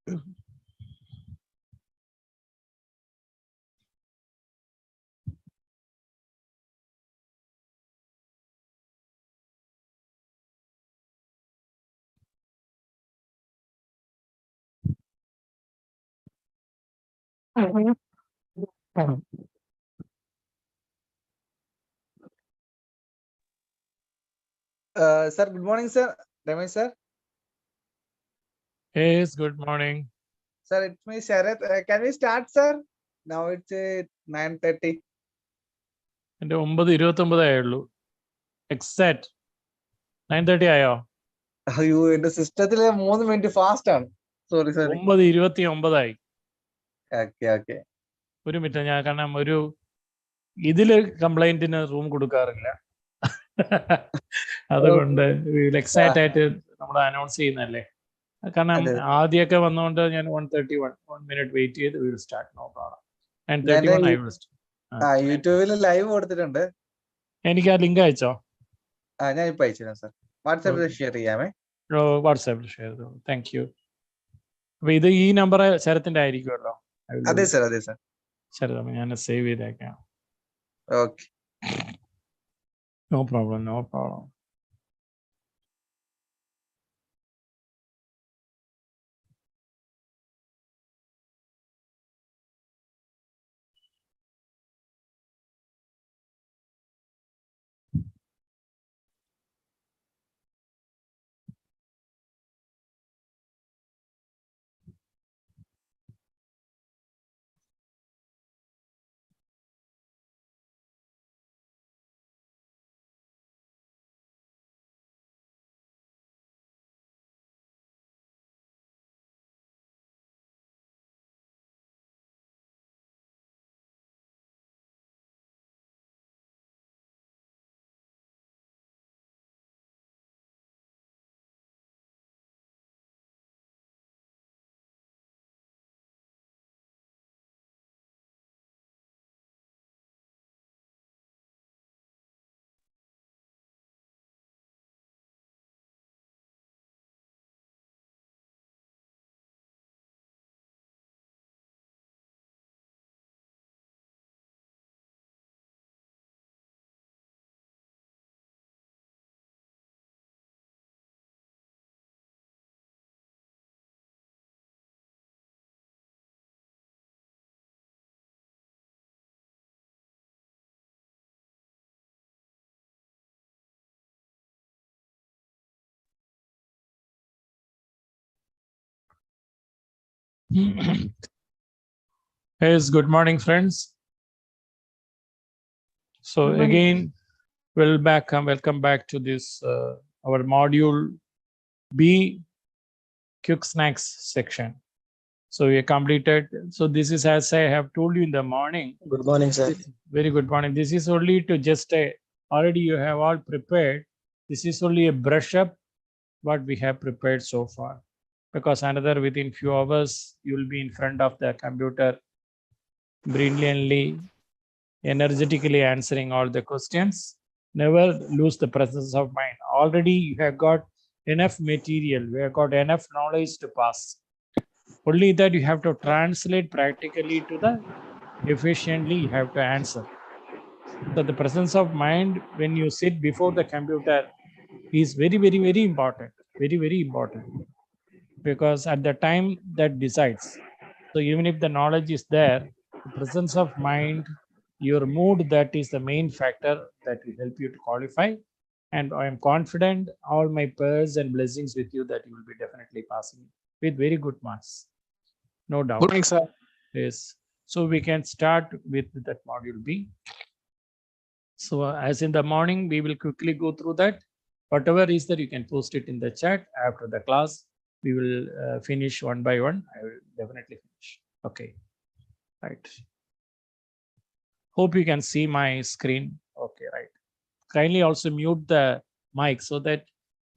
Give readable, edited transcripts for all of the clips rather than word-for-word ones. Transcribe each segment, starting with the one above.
Sir, good morning, sir. Ramesh, sir. Yes, good morning. Sir, it's me, Sharath. Can we start, sir? Now it's 9:30. എൻ്റെ 9:29 ആയുള്ളൂ. Exact 9:30 ആയോ? അയ്യോ, എന്റെ സിസ്റ്റത്തില് 3 minute fast ആണ്. Sorry. 9:29 okay. ഒരു minute, ഞാൻ കാരണം ഒരു ഇതില് കംപ്ലൈന്റിന് റൂം കൊടുക്കാറില്ല. അതുകൊണ്ട് എക്സാക്റ്റ് ആയിട്ട് നമ്മൾ അനൗൺസ് ചെയ്യുന്നല്ലേ. കാരണം ആദ്യമൊക്കെ വന്നുകൊണ്ട് ഞാൻ 1:31 മിനിറ്റ് വെയിറ്റ് ചെയ്ത് will start. No problem. 9:31 I will start. യൂട്യൂബിൽ ലൈവ് കൊടുത്തിട്ടുണ്ട്. എനിക്ക് ആ ലിങ്ക് അയച്ചോ? ഞാൻ ഇപ്പൊ അയച്ചു സർ. വാട്സാപ്പിൽ ഷെയർ ചെയ്യാമേ. വാട്സാപ്പിൽ ഷെയർ ചെയ്തു. Thank you. അപ്പൊ ഇത് ഈ നമ്പർ ശരത്തിന്റെ ആയിരിക്കുമല്ലോ? അതെ സർ. ശരത്, ഞാൻ സേവ് ചെയ്തേക്കാം. Okay. No problem. Yes, good morning, friends. So again, welcome back to this our module B, quick snacks section. So we completed. So this is, as I have told you in the morning. Good morning, sir. Very good morning. This is only to just already you have all prepared. This is only a brush up what we have prepared so far, because another within few hours you will be in front of the computer brilliantly, energetically answering all the questions. Never lose the presence of mind. Already you have got enough material, we have got enough knowledge to pass. Only that you have to translate practically to the efficiently you have to answer. So the presence of mind when you sit before the computer is very, very, very important. Very, very important. Because at the time that decides. So even if the knowledge is there, the presence of mind, your mood, that is the main factor that will help you to qualify. And I am confident all my prayers and blessings with you that you will be definitely passing with very good marks. No doubt. Good morning, sir. Yes. So we can start with that module B. So as in the morning, we will quickly go through that. Whatever is there, you can post it in the chat. After the class, we will finish one by one. I will definitely finish. Okay. Right. Hope you can see my screen. Okay, right. Kindly also mute the mic so that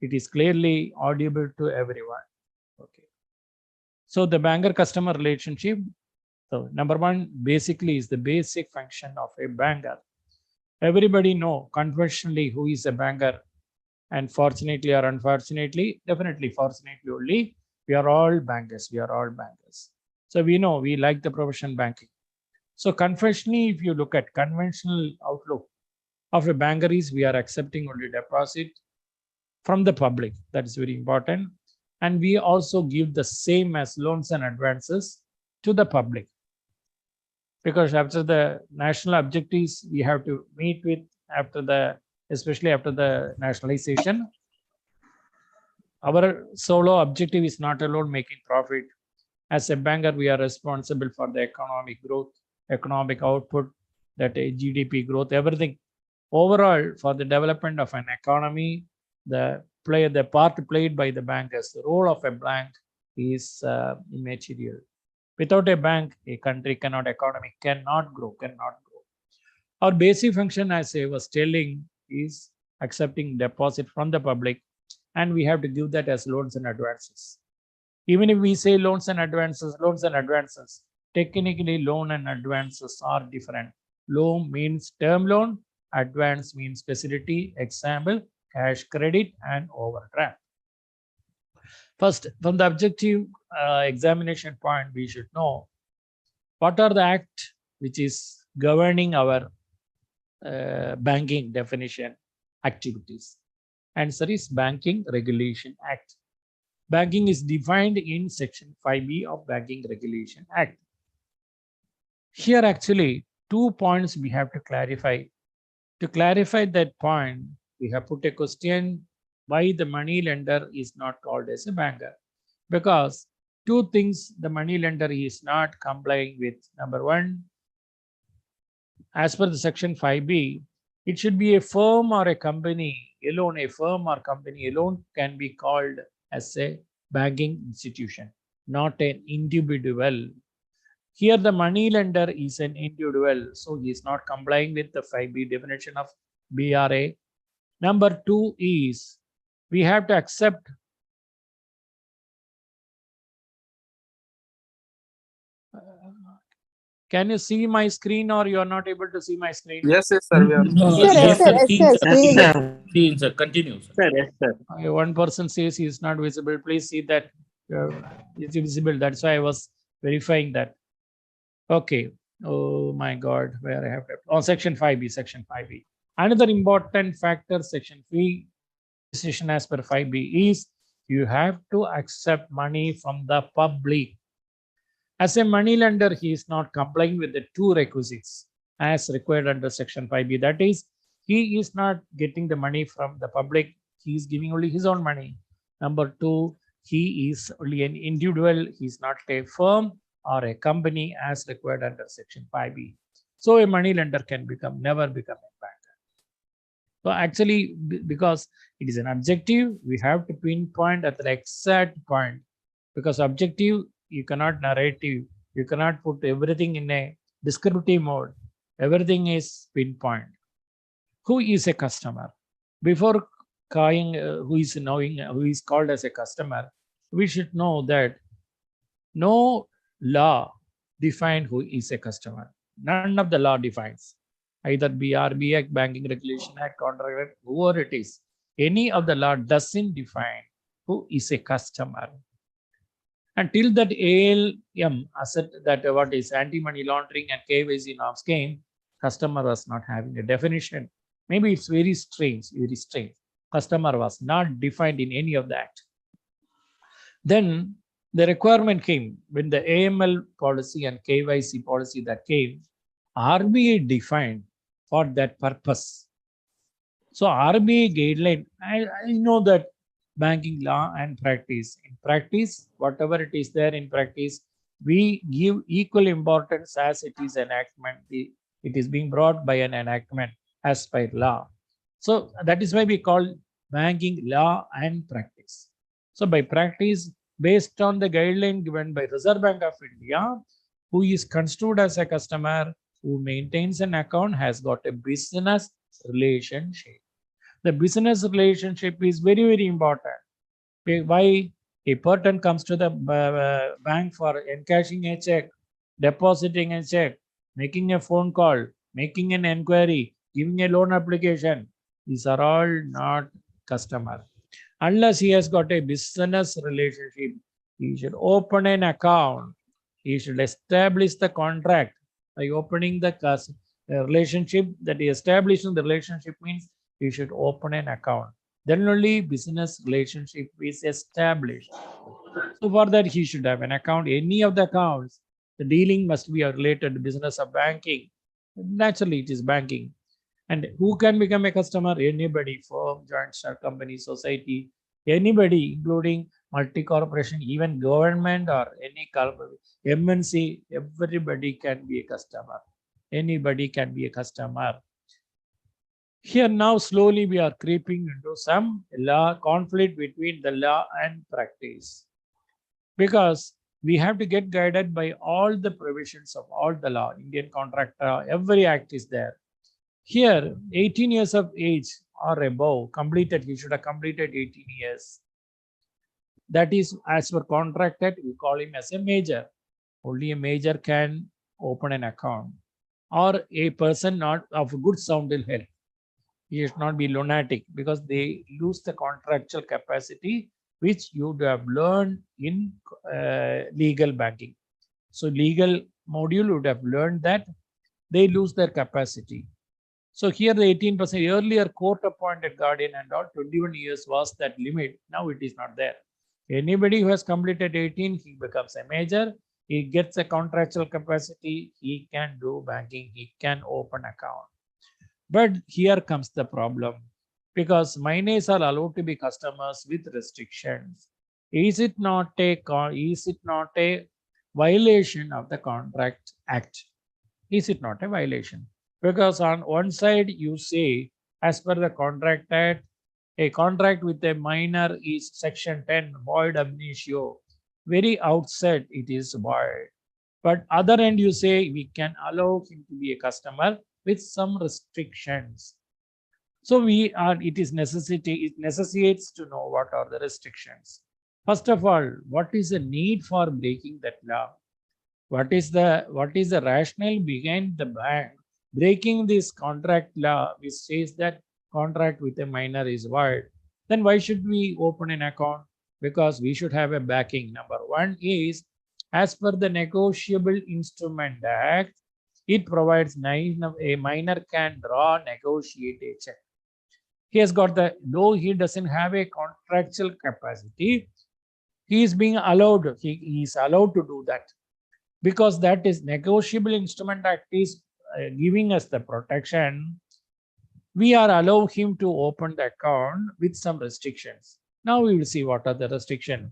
it is clearly audible to everyone. Okay. So the banker customer relationship. So number one basically is the basic function of a banker. Everybody know conventionally who is a banker, and fortunately or unfortunately, definitely fortunately only, We are all bankers. We are all bankers. So we know we like the profession banking. So conventionally, if you look at conventional outlook of a banker is we are accepting only deposit from the public. That is very important. And we also give the same as loans and advances to the public. Because after the national objectives we have to meet with after the, especially after the nationalization, our solo objective is not alone making profit. As a banker, we are responsible for the economic growth, economic output, that GDP growth, everything. Overall, for the development of an economy, the part played by the bankers, the role of a bank is immaterial. Without a bank, a country economy cannot grow. Our basic function, as I was telling, is accepting deposit from the public, and we have to give that as loans and advances. Even if we say loans and advances, technically loan and advances are different. Loan means term loan, advance means facility, example, cash credit and overdraft. First, from the objective examination point, we should know what are the act which is governing our banking definition activities. Answer is Banking Regulation Act. Banking is defined in Section 5B of Banking Regulation Act. Here actually 2 points we have to clarify. To clarify that point, we have put a question why the money lender is not called as a banker. Because 2 things the money lender is not complying with. Number 1, as per the Section 5B, it should be a firm or a company alone. A firm or company alone can be called as a banking institution, not an individual. Here the money lender is an individual, so he is not complying with the 5B definition of BRA. Number 2 is we have to accept can you see my screen or you are not able to see my screen? Yes, sir. We are. Yes, sir. Yes, sir. Seen, sir. Continue, sir. Sir, yes, sir. One person says he is not visible. Please see that it's visible. That's why I was verifying that. Okay. Oh my God, where I have to. Oh, Section 5B. Section 5B. Another important factor, Section 3 decision as per 5B is you have to accept money from the public. As a money lender, he is not complying with the 2 requisites as required under Section 5B. That is, he is not getting the money from the public. He is giving only his own money. Number 2, he is only an individual. He is not a firm or a company as required under Section 5B. So a money lender can never become a banker. So actually, because it is an objective, we have to pinpoint at the exact point. Because objective, you cannot narrative, you cannot put everything in a descriptive mode. Everything is pinpoint. Who is a customer? Before calling who is called as a customer, we should know that no law defines who is a customer. None of the law defines. Either BRB Act, Banking Regulation Act, Contract Act, whoever it is. Any of the law doesn't define who is a customer. Until that ALM asset, that what is anti-money laundering and KYC norms came, customer was not having a definition. Maybe it's very strange, Customer was not defined in any of the act. Then the requirement came when the AML policy and KYC policy that came, RBI defined for that purpose. So RBI guideline, I know that banking law and practice. In practice, whatever it is there in practice, we give equal importance as it is enactment. It is being brought by an enactment as per law. So that is why we call banking law and practice. So by practice, based on the guideline given by Reserve Bank of India, who is construed as a customer, who maintains an account, has got a business relationship. The business relationship is very, very important. Why a person comes to the bank for encashing a check, depositing a check, making a phone call, making an inquiry, giving a loan application. These are all not customer. Unless he has got a business relationship, He should open an account. He should establish the contract by opening the relationship. That establishing the relationship means he should open an account. Then only business relationship is established. So for that, he should have an account. Any of the accounts, the dealing must be related to business of banking. Naturally, it is banking. And who can become a customer? Anybody, firm, joint stock company, society, anybody, including multi-corporation, even government or any MNC, everybody can be a customer. Anybody can be a customer. Here now slowly we are creeping into some law conflict between the law and practice, because we have to get guided by all the provisions of all the law. Indian contract law, every act is there. Here, 18 years of age or above completed, he should have completed 18 years. That is, as per contract act, we call him as a major. Only a major can open an account, or a person not of good sound health. He should not be lunatic, because they lose the contractual capacity which you would have learned in legal banking. So legal module would have learned that they lose their capacity. So here the 18% earlier court appointed guardian and all 21 years was that limit. Now it is not there. Anybody who has completed 18, he becomes a major. He gets a contractual capacity. He can do banking. He can open account. But here comes the problem, because minors are allowed to be customers with restrictions. Is it not a violation of the Contract Act? Is it not a violation? Because on one side you say, as per the Contract Act, a contract with a minor is section 10, void ab initio. Very outset it is void. But other end you say we can allow him to be a customer with some restrictions. So it necessitates to know what are the restrictions. First of all, what is the need for breaking that law? What is the rationale behind the bank breaking this contract law, which says that contract with a minor is void? Then why should we open an account? Because we should have a backing. Number one is, as per the Negotiable Instrument Act, it provides a minor can draw, negotiate a check. He has got though he doesn't have a contractual capacity, he is being allowed, he is allowed to do that, because that is Negotiable Instrument Act is giving us the protection. We are allowing him to open the account with some restrictions. Now we will see what are the restrictions.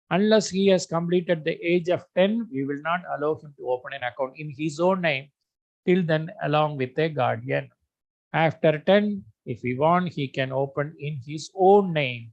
Unless he has completed the age of 10, we will not allow him to open an account in his own name, till then along with a guardian. After 10, if he wants, he can open in his own name,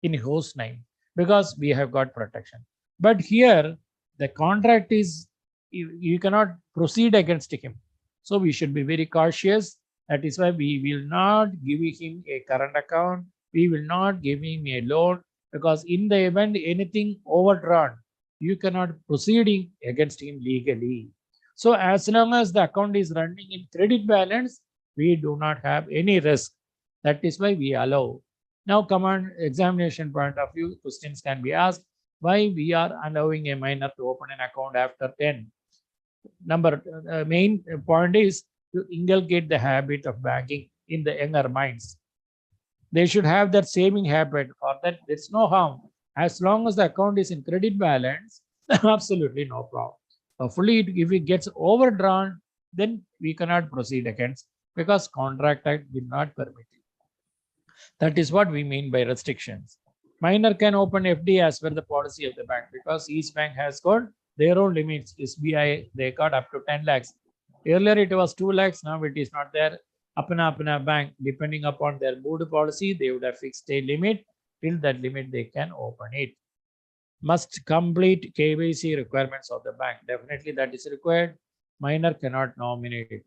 in his name, because we have got protection. But here, the contract is, you cannot proceed against him. So we should be very cautious. That is why we will not give him a current account. We will not give him a loan, because in the event anything overdrawn, you cannot proceed against him legally. So as long as the account is running in credit balance, we do not have any risk. That is why we allow. Now come on, examination point of view, questions can be asked. Why we are allowing a minor to open an account after 10? Main point is to inculcate the habit of banking in the younger minds. They should have that saving habit. For that, there's no harm. As long as the account is in credit balance, absolutely no problem. Hopefully, if it gets overdrawn, then we cannot proceed against, because Contract Act will not permit it. That is what we mean by restrictions. Minor can open FD as per the policy of the bank, because each bank has got their own limits. SBI, they got up to 10 lakhs. Earlier it was 2 lakhs, now it is not there. Apna bank, depending upon their board policy, they would have fixed a limit. Till that limit, they can open it. Must complete KYC requirements of the bank. Definitely that is required. Minor cannot nominate.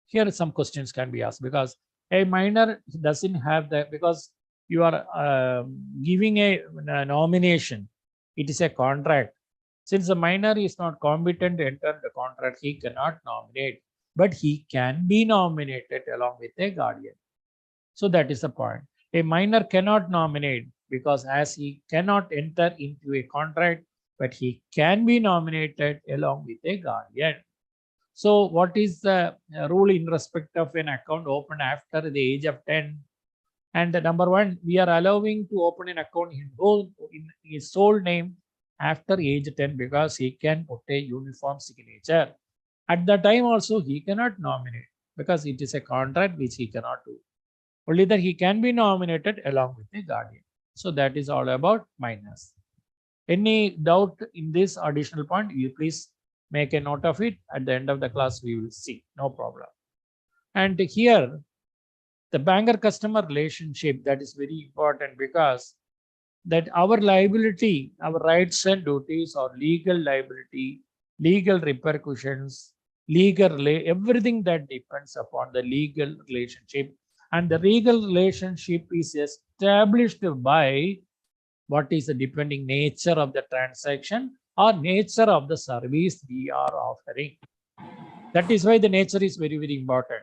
Here some questions can be asked, because a minor doesn't have that, because you are giving a nomination. It is a contract. Since the minor is not competent to enter the contract, he cannot nominate, but he can be nominated along with a guardian. So that is the point. A minor cannot nominate, because as he cannot enter into a contract, but he can be nominated along with a guardian. So what is the rule in respect of an account opened after the age of 10? And number one, we are allowing to open an account in his sole name after age 10 because he can put a uniform signature. At the time also, he cannot nominate because it is a contract which he cannot do. Only that he can be nominated along with a guardian. So that is all about minors. Any doubt in this additional point, you please make a note of it. At the end of the class, we will see. No problem. And here, the banker customer relationship, that is very important because that our liability, our rights and duties, or legal liability, legal repercussions, everything that depends upon the legal relationship. And the legal relationship is established by what is the depending nature of the transaction or nature of the service we are offering. That is why the nature is very, very important,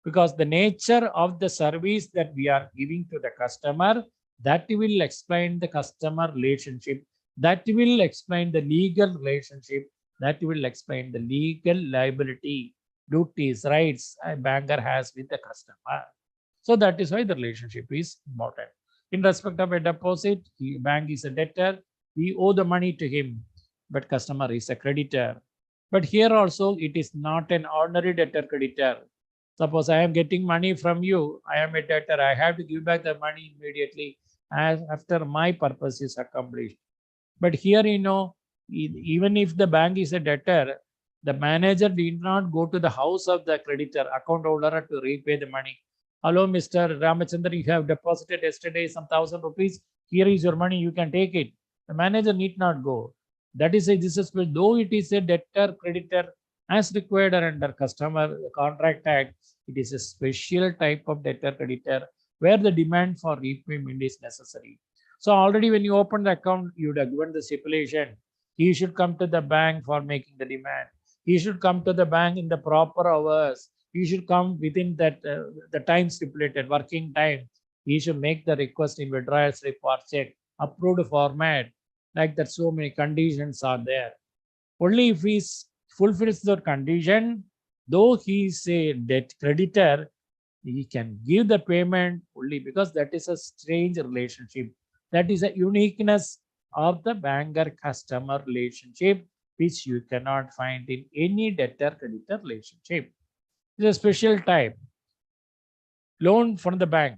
because the nature of the service that we are giving to the customer, that will explain the customer relationship, that will explain the legal relationship, that will explain the legal liability, duties, rights a banker has with the customer. So that is why the relationship is important. In respect of a deposit, the bank is a debtor, we owe the money to him, but customer is a creditor. But here also it is not an ordinary debtor creditor. Suppose I am getting money from you, I am a debtor, I have to give back the money immediately as after my purpose is accomplished. But here, even if the bank is a debtor, the manager did not go to the house of the creditor, account holder, to repay the money. Hello, Mr. Ramachandran, you have deposited yesterday some 1,000 rupees. Here is your money, you can take it. The manager need not go. That is though it is a debtor creditor as required under Customer Contract Act, it is a special type of debtor creditor where the demand for repayment is necessary. So already when you open the account, you would have given the stipulation. He should come to the bank for making the demand. He should come to the bank in the proper hours. He should come within that the time stipulated, working time. He should make the request in withdrawal slip or check, approved format. Like that, so many conditions are there. Only if he fulfills the condition, though he is a debt creditor, he can give the payment only because that is a strange relationship. That is a uniqueness of the banker-customer relationship, which you cannot find in any debtor-creditor relationship. It's a special type. Loan from the bank.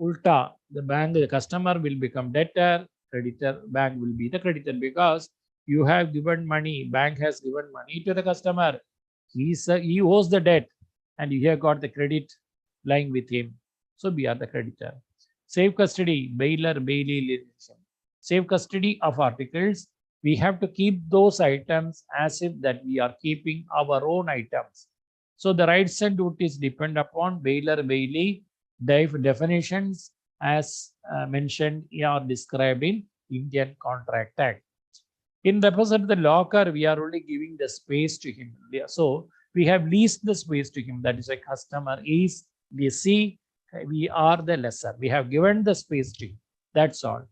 Ulta, the customer will become debtor, creditor, bank will be the creditor because you have given money, bank has given money to the customer. He owes the debt and you have got the credit lying with him. So we are the creditor. Safe custody, bailor, bailey relation. Safe custody of articles. We have to keep those items as if that we are keeping our own items. So the rights and duties depend upon bailor, bailey definitions as mentioned or described in Indian Contract Act. In represent the locker, we are only giving the space to him. So we have leased the space to him. That is a customer is, we see, we are the lessor. We have given the space to him. That's all.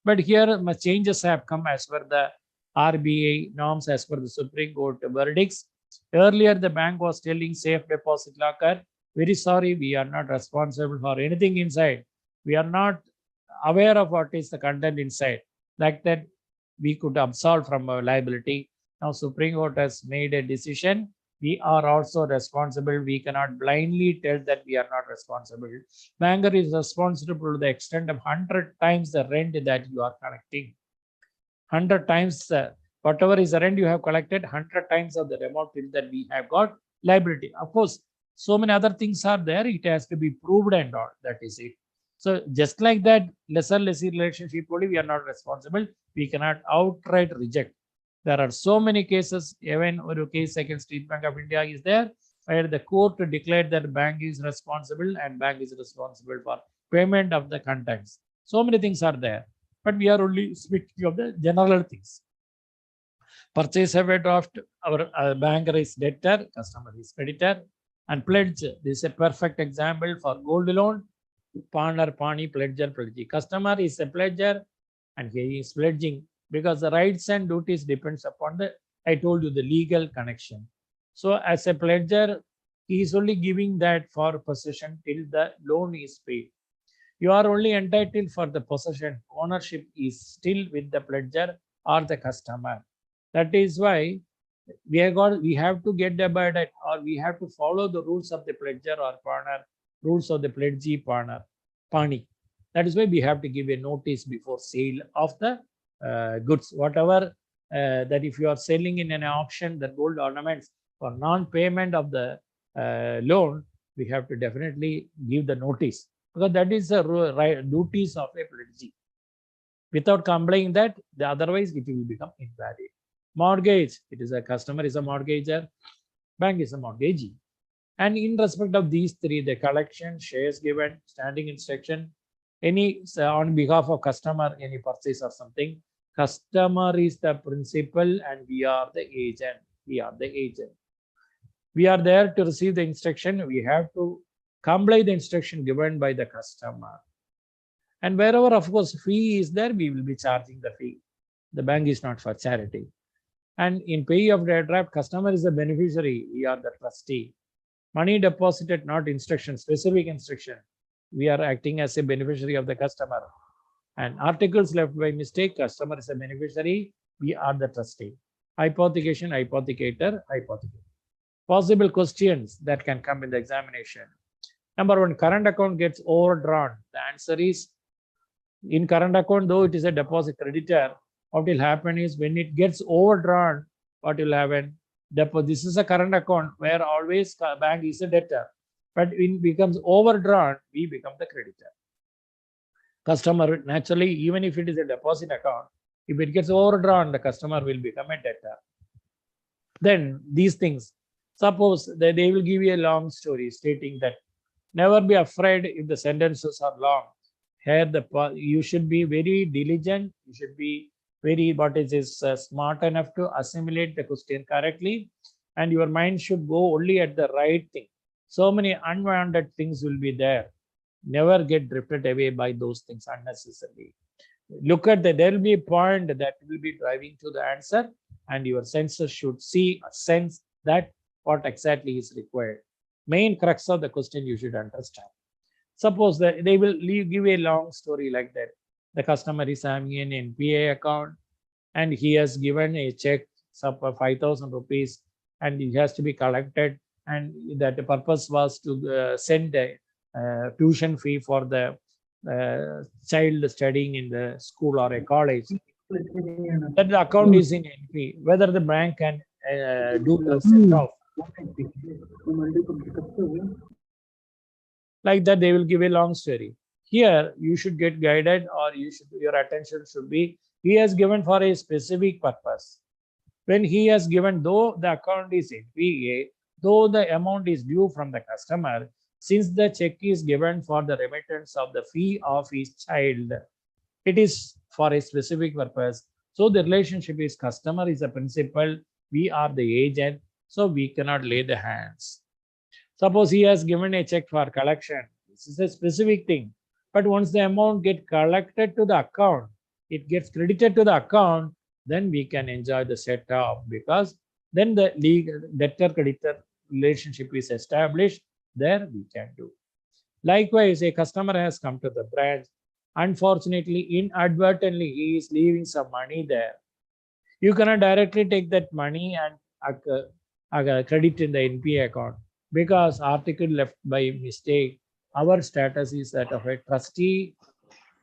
But here changes have come as per the RBI norms, as per the Supreme Court verdicts. Earlier, the bank was telling safe deposit locker, very sorry, we are not responsible for anything inside. We are not aware of what is the content inside. Like that, we could absolve from our liability. Now, Supreme Court has made a decision. We are also responsible. We cannot blindly tell that we are not responsible. Banker is responsible to the extent of 100 times the rent that you are collecting. 100 times whatever is the rent you have collected, 100 times of the amount that we have got liability. Of course, so many other things are there. It has to be proved and all. That is it. So just like that, lessor-lessee relationship only, we are not responsible. We cannot outright reject. There are so many cases. Even a case against State Bank of India is there, where the court declared that bank is responsible and bank is responsible for payment of the contents. So many things are there, but we are only speaking of the general things. Purchase of a draft, our banker is debtor, customer is creditor, and pledge. This is a perfect example for gold loan. Pawn or pani, pledger, pledgee. Customer is a pledger and he is pledging because the rights and duties depends upon the, I told you, the legal connection. So as a pledger, he is only giving that for possession till the loan is paid. You are only entitled for the possession. Ownership is still with the pledger or the customer. That is why we have to get the burden, or we have to follow the rules of the pledger or partner, rules of the pledgee partner, pani. That is why we have to give a notice before sale of the goods. Whatever that if you are selling in an auction the gold ornaments for non-payment of the loan, we have to definitely give the notice, because that is the duties of a pledgee. Without complying that, otherwise it will become invalid. Mortgage, it is a customer is a mortgager, bank is a mortgagee. And in respect of these three, the collection, shares given, standing instruction, any on behalf of customer, any purchase or something, customer is the principal and we are the agent. We are the agent. We are there to receive the instruction. We have to comply the instruction given by the customer. And wherever, of course, fee is there, we will be charging the fee. The bank is not for charity. And in pay of the draft, customer is the beneficiary. We are the trustee. Money deposited, not instruction, specific instruction. We are acting as a beneficiary of the customer. And articles left by mistake, customer is a beneficiary. We are the trustee. Hypothecation, hypothecator, hypothecator. Possible questions that can come in the examination. Number one, current account gets overdrawn. The answer is, in current account, though it is a deposit creditor, what will happen is when it gets overdrawn, what will happen? This is a current account where always bank is a debtor, but when it becomes overdrawn, we become the creditor. Customer, naturally, even if it is a deposit account, if it gets overdrawn, the customer will become a debtor. Then these things, suppose that they will give you a long story stating that never be afraid if the sentences are long. Here, you should be very diligent. You should be very smart enough to assimilate the question correctly, and your mind should go only at the right thing. So many unwanted things will be there. Never get drifted away by those things unnecessarily. Look at that. There will be a point that will be driving to the answer, and your senses should sense that what exactly is required. Main crux of the question you should understand. Suppose that they will give a long story like that. The customer is having an NPA account and he has given a check of 5,000 rupees and it has to be collected, and that the purpose was to send a tuition fee for the child studying in the school or a college. That the account is in NPA, whether the bank can do the set off. Like that, they will give a long story. Here, you should get guided, or your attention should be, he has given for a specific purpose. When he has given, though the account is NPA, though the amount is due from the customer, since the check is given for the remittance of the fee of his child, it is for a specific purpose. So the relationship is customer is the principal, we are the agent, so we cannot lay the hands. Suppose he has given a check for collection. This is a specific thing. But once the amount gets collected to the account, it gets credited to the account, then we can enjoy the set off, because then the legal debtor-creditor relationship is established. There we can do. Likewise, a customer has come to the branch. Unfortunately, inadvertently, he is leaving some money there. You cannot directly take that money and credit in the NPA account, because article left by mistake. Our status is that of a trustee.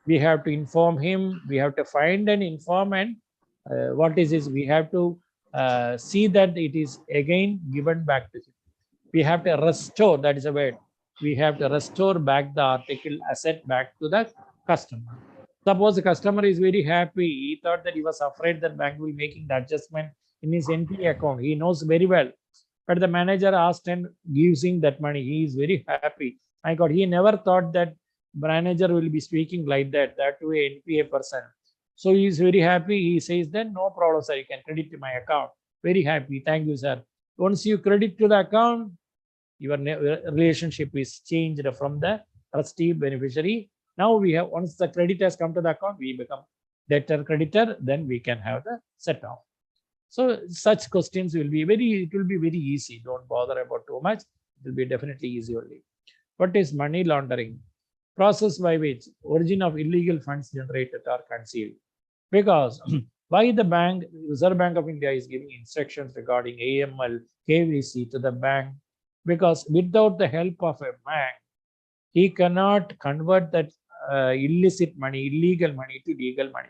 We have to inform him. We have to find an informant. What is this? We have to see that it is again given back to him. We have to restore, that is a word. We have to restore back the article asset back to the customer. Suppose the customer is very happy. He thought that he was afraid that bank will be making the adjustment in his NPA account. He knows very well. But the manager asked and gives him that money. He is very happy. My God, he never thought that manager will be speaking like that to a NPA person. So he is very happy. He says, then no problem, sir. You can credit to my account. Very happy. Thank you, sir. Once you credit to the account, your relationship is changed from the trustee beneficiary. Now we have, once the credit has come to the account, we become debtor, creditor, then we can have the set off. So such questions will be it will be very easy. Don't bother about too much. It will be definitely easy only. What is money laundering? Process by which origin of illegal funds generated or concealed. Because why the bank, Reserve Bank of India is giving instructions regarding AML, KYC to the bank, because without the help of a bank, he cannot convert that illicit money, illegal money to legal money.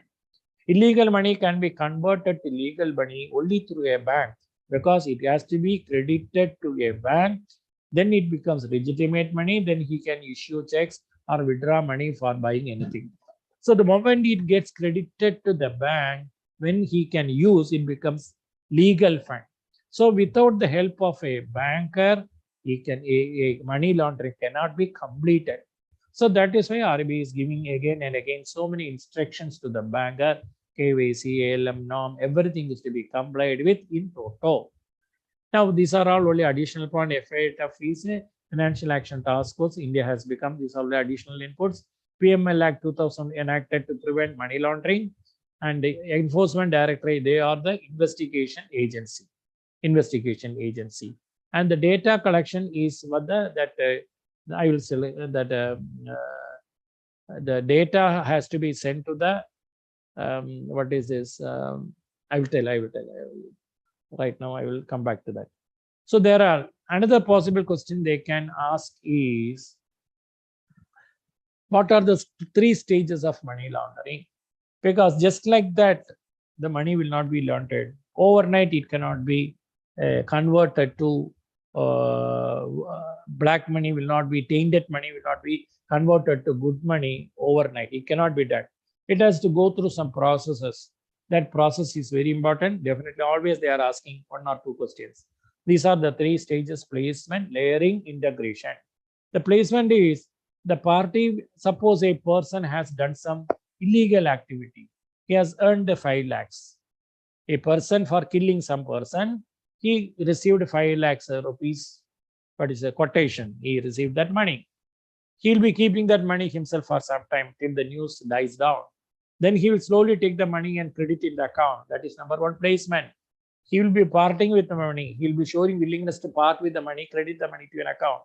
Illegal money can be converted to legal money only through a bank, because it has to be credited to a bank. Then it becomes legitimate money. Then he can issue checks or withdraw money for buying anything. So the moment it gets credited to the bank, when he can use, it becomes legal fund. So without the help of a banker, a money laundering cannot be completed. So that is why RBI is giving again and again so many instructions to the banker. KYC, ALM norm, everything is to be complied with in toto. Now, these are all only additional point. FATF is a Financial Action Task Force. India has become these are the additional inputs. PML Act 2000 enacted to prevent money laundering, and the Enforcement Directorate, they are the investigation agency. And the data collection is what I will say that the data has to be sent to the what is this? I will tell. Right now, I will come back to that. So there are another possible question they can ask is, what are the 3 stages of money laundering? Because just like that, the money will not be laundered overnight. It cannot be converted to black money. Will not be tainted money. Will not be converted to good money overnight. It cannot be done. It has to go through some processes. That process is very important. Definitely, always they are asking 1 or 2 questions. These are the 3 stages: placement, layering, integration. The placement is the party. Suppose a person has done some illegal activity. He has earned the 5 lakhs. A person, for killing some person, he received 5 lakhs rupees. What is a quotation? He received that money. He'll be keeping that money himself for some time till the news dies down. Then he will slowly take the money and credit in the account. That is number 1, placement. He will be parting with the money. He will be showing willingness to part with the money, credit the money to an account.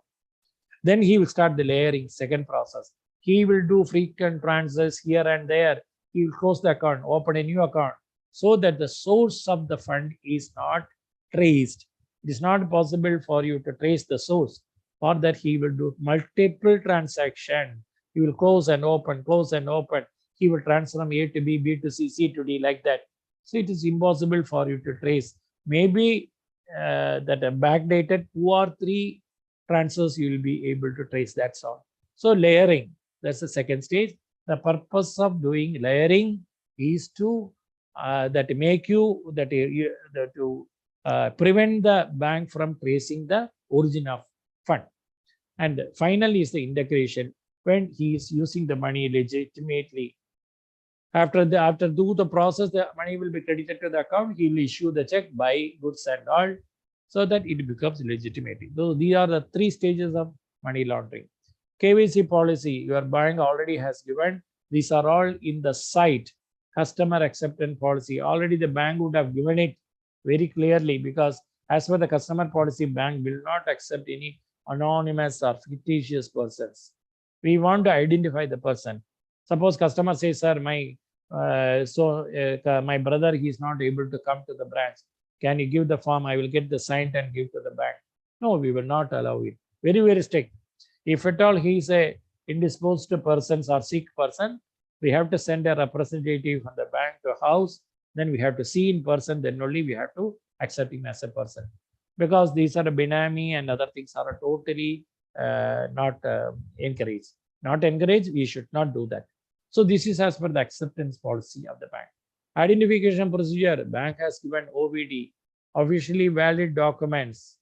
Then he will start the layering, second process. He will do frequent transfers here and there. He will close the account, open a new account, so that the source of the fund is not traced. It is not possible for you to trace the source. For that, he will do multiple transactions. He will close and open, close and open. He will transfer from A to B, B to C, C to D, like that. So it is impossible for you to trace. Maybe that backdated 2 or 3 transfers you will be able to trace. That's all. So layering, that's the second stage. The purpose of doing layering is to prevent the bank from tracing the origin of fund. And finally is the integration, when he is using the money legitimately. After do the process, the money will be credited to the account. He will issue the check, buy goods and all, so that it becomes legitimate. So these are the 3 stages of money laundering. KYC policy, your bank already has given. These are all in the site. Customer acceptance policy, already the bank would have given it very clearly, because as per the customer policy, bank will not accept any anonymous or fictitious persons. We want to identify the person. Suppose customer says, sir, my brother, he is not able to come to the branch. Can you give the form? I will get the signed and give to the bank. No, we will not allow it. Very, very strict. If at all he is a indisposed person or sick person, we have to send a representative from the bank to house. Then we have to see in person. Then only we have to accept him as a person. Because these are a Benami and other things are totally not encouraged. Not encouraged, we should not do that. So this is as per the acceptance policy of the bank. Identification procedure, bank has given OVD, officially valid documents,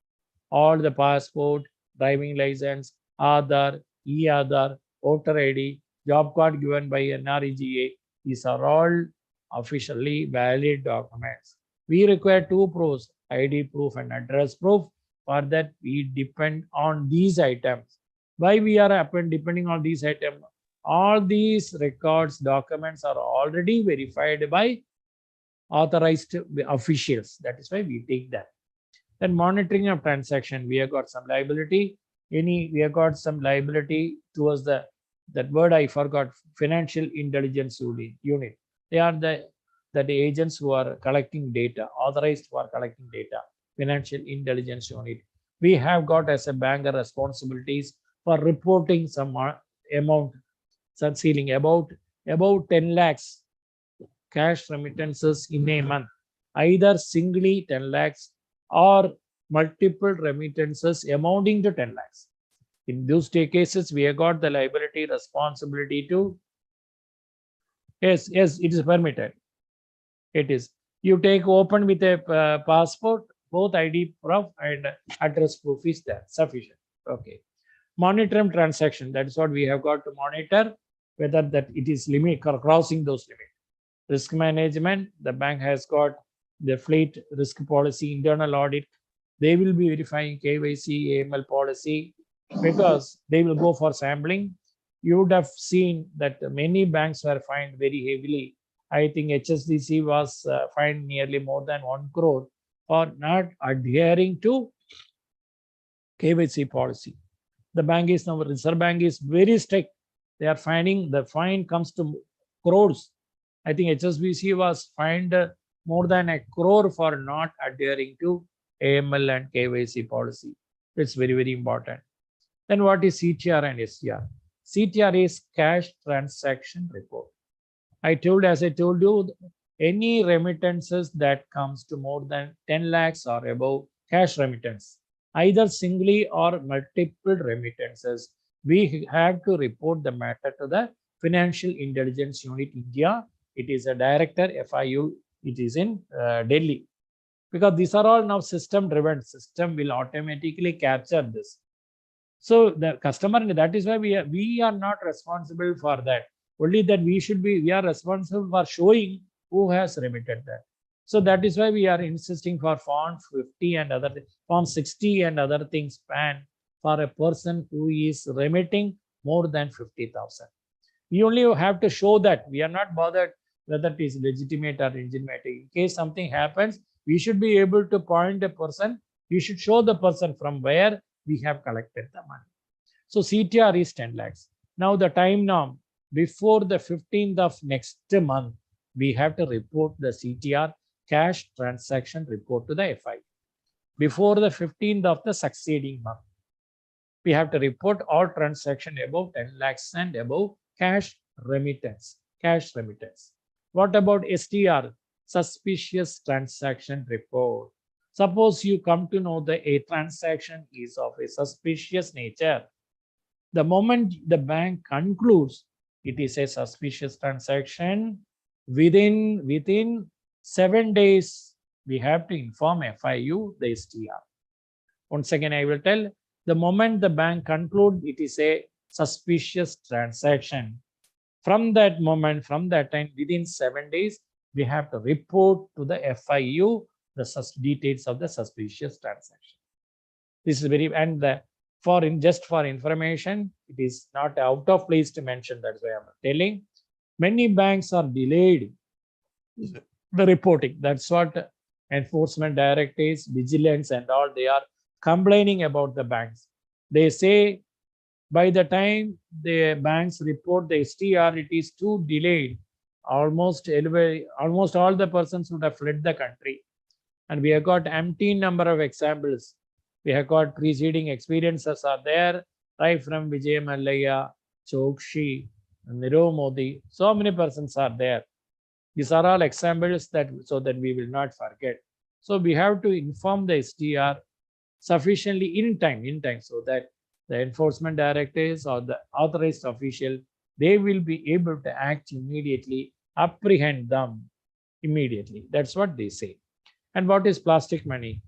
all the passport, driving license, Aadhaar, e-Aadhaar, voter ID, job card given by NREGA. These are all officially valid documents. We require 2 proofs, ID proof and address proof. For that, we depend on these items. Why we are depending on these items? All these records, documents are already verified by authorized officials. That is why we take that. Then monitoring of transaction, we have got some liability. We have got some liability towards that word I forgot, financial intelligence unit. They are the agents who are collecting data, authorized for collecting data, financial intelligence unit. We have got as a banker responsibilities for reporting some amount, some ceiling about 10 lakhs cash remittances in a month, either singly 10 lakhs or multiple remittances amounting to 10 lakhs. In those two cases, we have got the liability responsibility to, yes, it is permitted. It is. You take open with a passport, both ID proof and address proof is there, sufficient. Okay. Monitor transaction, that is what we have got to monitor, whether that it is limit or crossing those limits. Risk management, the bank has got the fleet risk policy, internal audit. They will be verifying KYC, AML policy, because they will go for sampling. You would have seen that many banks were fined very heavily. I think HSBC was fined nearly more than 1 crore for not adhering to KYC policy. The bank is now, Reserve Bank is very strict. They are finding, the fine comes to crores. I think HSBC was fined more than 1 crore for not adhering to AML and KYC policy. It's very, very important. Then what is CTR and STR? CTR is cash transaction report. As I told you, any remittances that comes to more than 10 lakhs or above cash remittance, either singly or multiple remittances, we have to report the matter to the Financial Intelligence Unit India. It is a director, FIU, it is in Delhi. Because these are all now system driven. System will automatically capture this. So the customer, that is why we are not responsible for that. Only that we are responsible for showing who has remitted that. So that is why we are insisting for Form 50 and other, Form 60 and other things PAN for a person who is remitting more than 50,000. We only have to show that. We are not bothered whether it is legitimate or illegitimate. In case something happens, we should be able to point a person. We should show the person from where we have collected the money. So CTR is 10 lakhs. Now the time norm, before the 15th of next month, we have to report the CTR, cash transaction report, to the FI. Before the 15th of the succeeding month, we have to report all transaction above 10 lakhs and above cash remittance. What about STR, suspicious transaction report? Suppose you come to know that a transaction is of a suspicious nature. The moment the bank concludes it is a suspicious transaction, within 7 days, we have to inform FIU, the STR. Once again, I will tell, the moment the bank concludes it is a suspicious transaction, from that moment, from that time, within 7 days, we have to report to the FIU the details of the suspicious transaction. This is very, and just for information, it is not out of place to mention. That's why I'm telling. Many banks are delayed the reporting. That's what enforcement directives, vigilance, and all, they are complaining about the banks. They say by the time the banks report the STR, it is too delayed. Almost all the persons would have fled the country. And we have got empty number of examples. We have got preceding experiences are there, right from Vijay Mallya, Chokshi, Nirav Modi. So many persons are there. These are all examples so that we will not forget. So we have to inform the STR sufficiently in time, so that the enforcement directives or the authorized official, they will be able to act immediately, apprehend them immediately. That's what they say. And what is plastic money?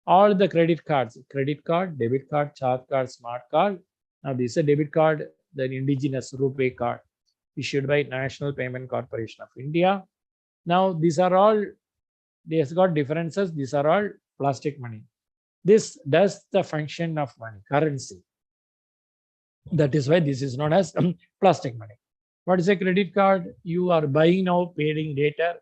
All the credit cards, debit card, charge card, smart card. Now this is a debit card, the indigenous RuPay card issued by National Payment Corporation of India. Now these are all, they have got differences. These are all plastic money. This does the function of money, currency. That is why this is known as plastic money. What is a credit card? You are buying now, paying later.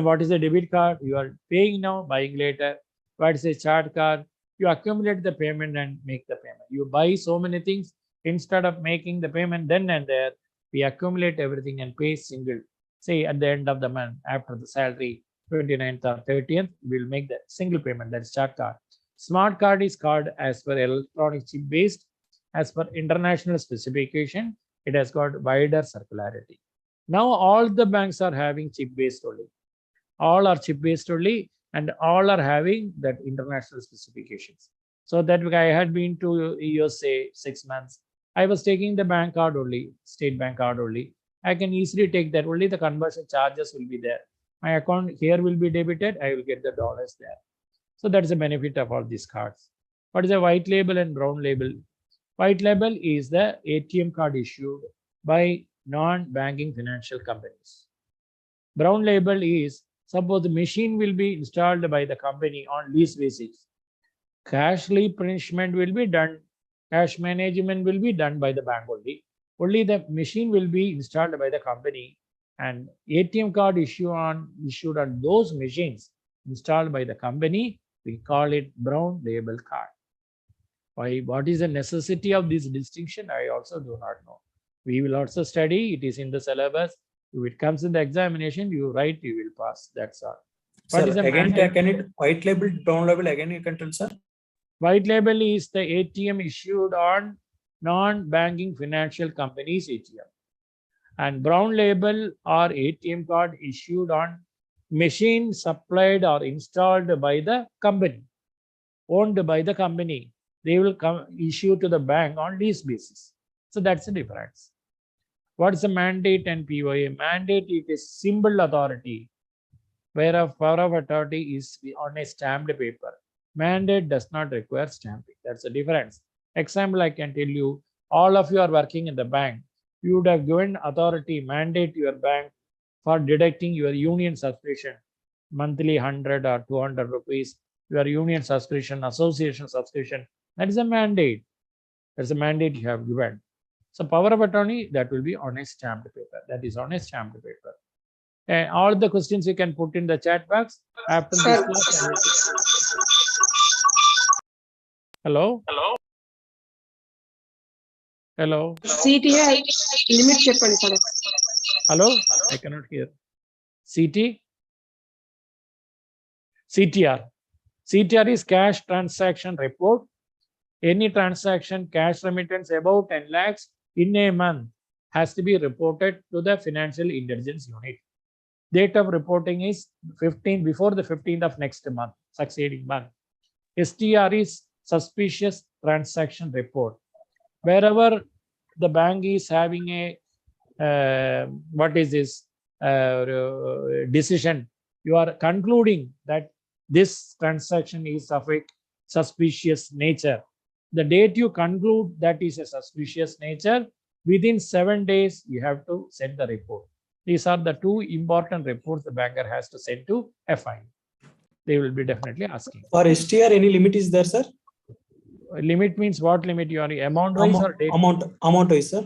What is a debit card? You are paying now, buying later. What is a charge card? You accumulate the payment and make the payment. You buy so many things instead of making the payment then and there. We accumulate everything and pay single. Say at the end of the month, after the salary, 29th or 30th, we'll make the single payment. That's charge card. Smart card is card as per electronic chip based. As per international specification, it has got wider circularity. Now all the banks are having chip based only. All are chip based only, and all are having that international specifications. So that I had been to USA 6 months. I was taking the bank card only, state bank card only. I can easily take that. Only the conversion charges will be there. My account here will be debited. I will get the dollars there. So that's the benefit of all these cards. What is a white label and brown label? White label is the ATM card issued by non-banking financial companies. Brown label is suppose the machine will be installed by the company on lease basis. Cash replenishment will be done. Cash management will be done by the bank only. Only the machine will be installed by the company, and ATM card issued on those machines installed by the company. We call it brown label card. Why? What is the necessity of this distinction? I also do not know. We will also study. It is in the syllabus. If it comes in the examination, you write, you will pass. That's all. What Sir, is the again, mandate? can it white label, brown label again you can tell, sir? White label is the ATM issued on non-banking financial companies ATM. And brown label or ATM card issued on machine supplied or installed by the company, owned by the company. They will come issue to the bank on lease basis. So that's the difference. What is the mandate and POA? Mandate, it is symbol authority, whereas power of authority is on a stamped paper. Mandate does not require stamping. That's the difference. Example, I can tell you, all of you are working in the bank. You would have given authority, mandate to your bank for deducting your union subscription, monthly 100 or 200 rupees, your union subscription, association subscription. That is a mandate. That's a mandate you have given. So power of attorney, that will be on a stamped paper. That is on a stamped paper. And all the questions you can put in the chat box after this class. Hello? Hello? CTI limit చెప్పండి sir. Hello? I cannot hear. CT? CTR. CTR is cash transaction report. Any transaction, cash remittance above 10 lakhs in a month has to be reported to the Financial Intelligence Unit. Date of reporting is 15 before the 15th of next month, succeeding month. STR is suspicious transaction report. Wherever the bank is having a decision, you are concluding that this transaction is of a suspicious nature. The date you conclude that is a suspicious nature, within 7 days you have to send the report. These are the two important reports the banker has to send to FI. They will be definitely asking. For STR, any limit is there, sir? Limit means what limit you are? Amount wise or date? Amount wise, sir.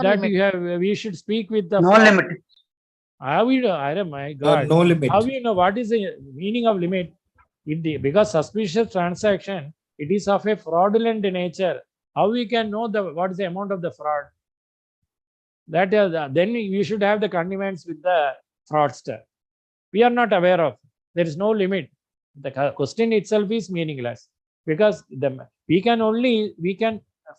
That you have. We should speak with the. No limit. How we know? My God. No limit. How you know what is the meaning of limit? Because suspicious transaction, it is of a fraudulent nature. How we can know what is the amount of the fraud? That is, then we should have the connivance with the fraudster. We are not aware of. There is no limit. The question itself is meaningless because we can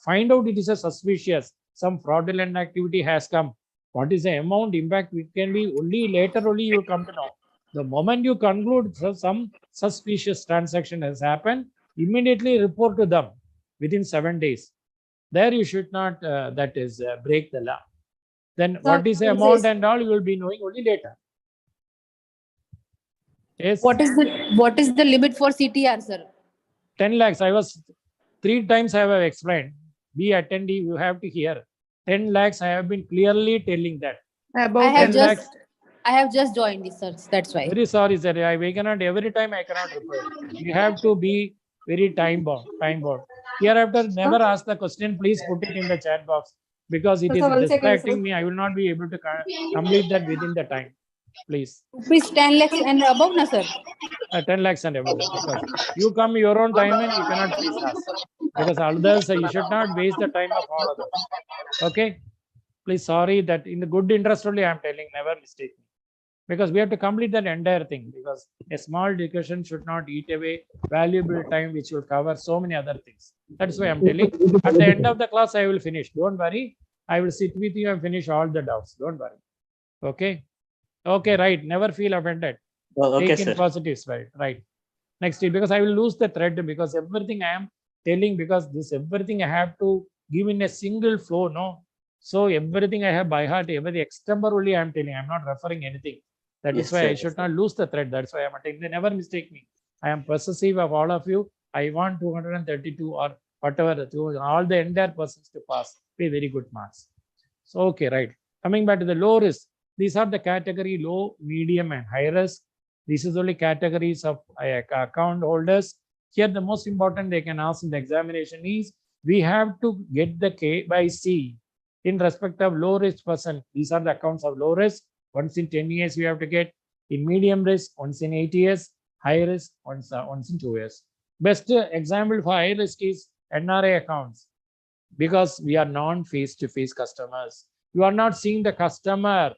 find out it is a suspicious, some fraudulent activity has come. What is the amount impact? It can be only later only you come to know. The moment you conclude some suspicious transaction has happened, immediately report to them within 7 days. There you should not, break the law. Then what is the amount and all you will be knowing only later. Yes. What is the limit for CTR, sir? 10 lakhs. I was 3 times I have explained. Be attendee, you have to hear. 10 lakhs, I have been clearly telling that. I have just joined this, sir. That's why. Very sorry, sir. We cannot, every time I cannot reply. You have to be very time bound. Hereafter, never ask the question. Please put it in the chat box. because it is Sir, 1 second, distracting sir. me. I will not be able to complete that within the time. Please. Rupees 10 lakhs and above, na sir? 10 lakhs and above, because you come your own time and you cannot please us, because others, you should not waste the time of all others. Okay, please, sorry, that in the good interest only I am telling, never mistake me, because we have to complete that entire thing, because a small discussion should not eat away valuable time which will cover so many other things. That's why I'm telling, at the end of the class I will finish, don't worry, I will sit with you and finish all the doubts, don't worry. Okay, right, never feel offended. Okay, Take in sir. positive side, right? Next, because I will lose the thread, because everything I am telling, because this everything I have to give in a single flow, no? So everything I have by heart, every extemporary only I am telling, I am not referring anything. That Yes, is why sir. I should not lose the thread. That's why I am telling. They never mistake me. I am possessive of all of you. I want 232 or whatever, all the entire persons to pass. Pay very good marks. So, okay, right. Coming back to the low risk, these are the category low, medium, and high risk. This is only categories of account holders. Here, the most important they can ask in the examination is, we have to get the KYC in respect of low risk person. These are the accounts of low risk. Once in 10 years, we have to get. In medium risk, once in 8 years. High risk, once in 2 years. Best example for high risk is NRI accounts, because we are non-face-to-face customers. You are not seeing the customer.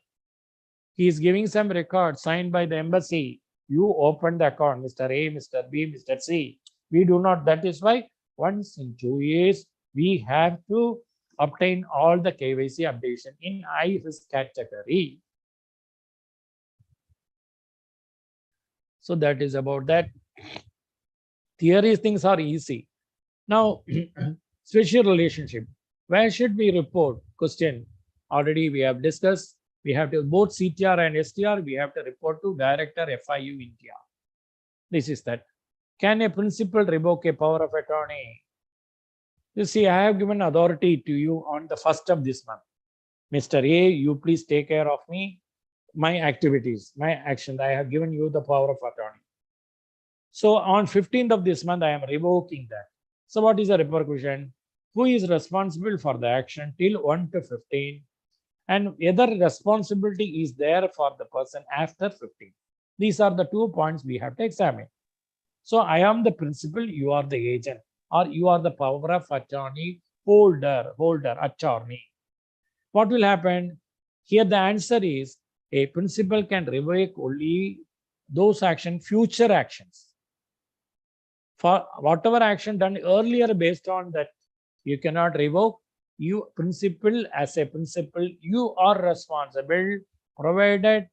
He is giving some record signed by the embassy. You open the account, Mr. A, Mr. B, Mr. C. We do not. That is why once in 2 years, we have to obtain all the KYC updation in high risk category. So that is about that. Theory things are easy. Now, special relationship. Where should we report? Question. Already we have discussed. We have to both CTR and STR. We have to report to Director FIU India. This is that. Can a principal revoke a power of attorney? You see, I have given authority to you on the 1st of this month. Mr. A, you please take care of me, my activities, my actions. I have given you the power of attorney. So on 15th of this month, I am revoking that. So what is the repercussion? Who is responsible for the action till 1 to 15? And whether responsibility is there for the person after 15. These are the 2 points we have to examine. So I am the principal, you are the agent, or you are the power of attorney holder, attorney. What will happen? Here the answer is, a principal can revoke only those future actions. For whatever action done earlier based on that, you cannot revoke. You principal, as a principal, you are responsible, provided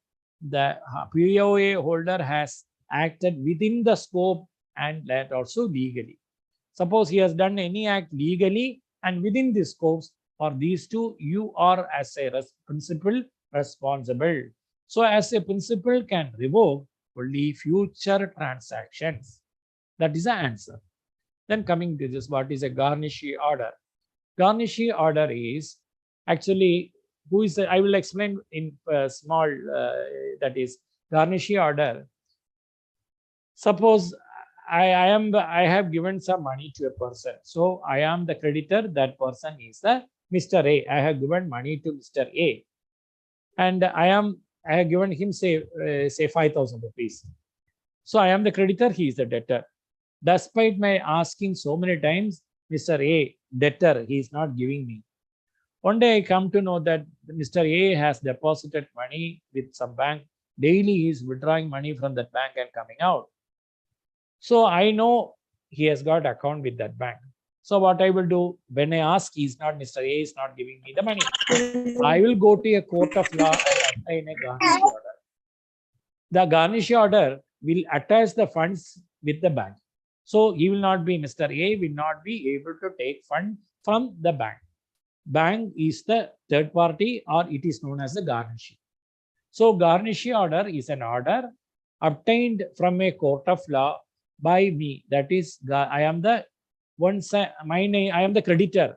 the POA holder has acted within the scope and that also legally. Suppose he has done any act legally and within the scopes, for these two, you are as a principal responsible. So as a principal can revoke only future transactions. That is the answer. Then coming to this, what is a garnishee order? Garnishee order is actually, I will explain in small, that is garnishee order. Suppose I have given some money to a person. So I am the creditor, that person is the Mr. A. I have given money to Mr. A. And I have given him say 5,000 rupees. So I am the creditor, he is the debtor. Despite my asking so many times, Mr. A, debtor, he is not giving me. One day I come to know that Mr. A has deposited money with some bank. Daily he is withdrawing money from that bank and coming out. So I know he has got account with that bank. So what I will do, when I ask, Mr. A is not giving me the money. I will go to a court of law and obtain a garnishee order. The garnishee order will attach the funds with the bank. So he will not be, Mr. A will not be able to take fund from the bank. Bank is the third party, or it is known as the garnishee. So garnishee order is an order obtained from a court of law by me. That is, I am the I am the creditor.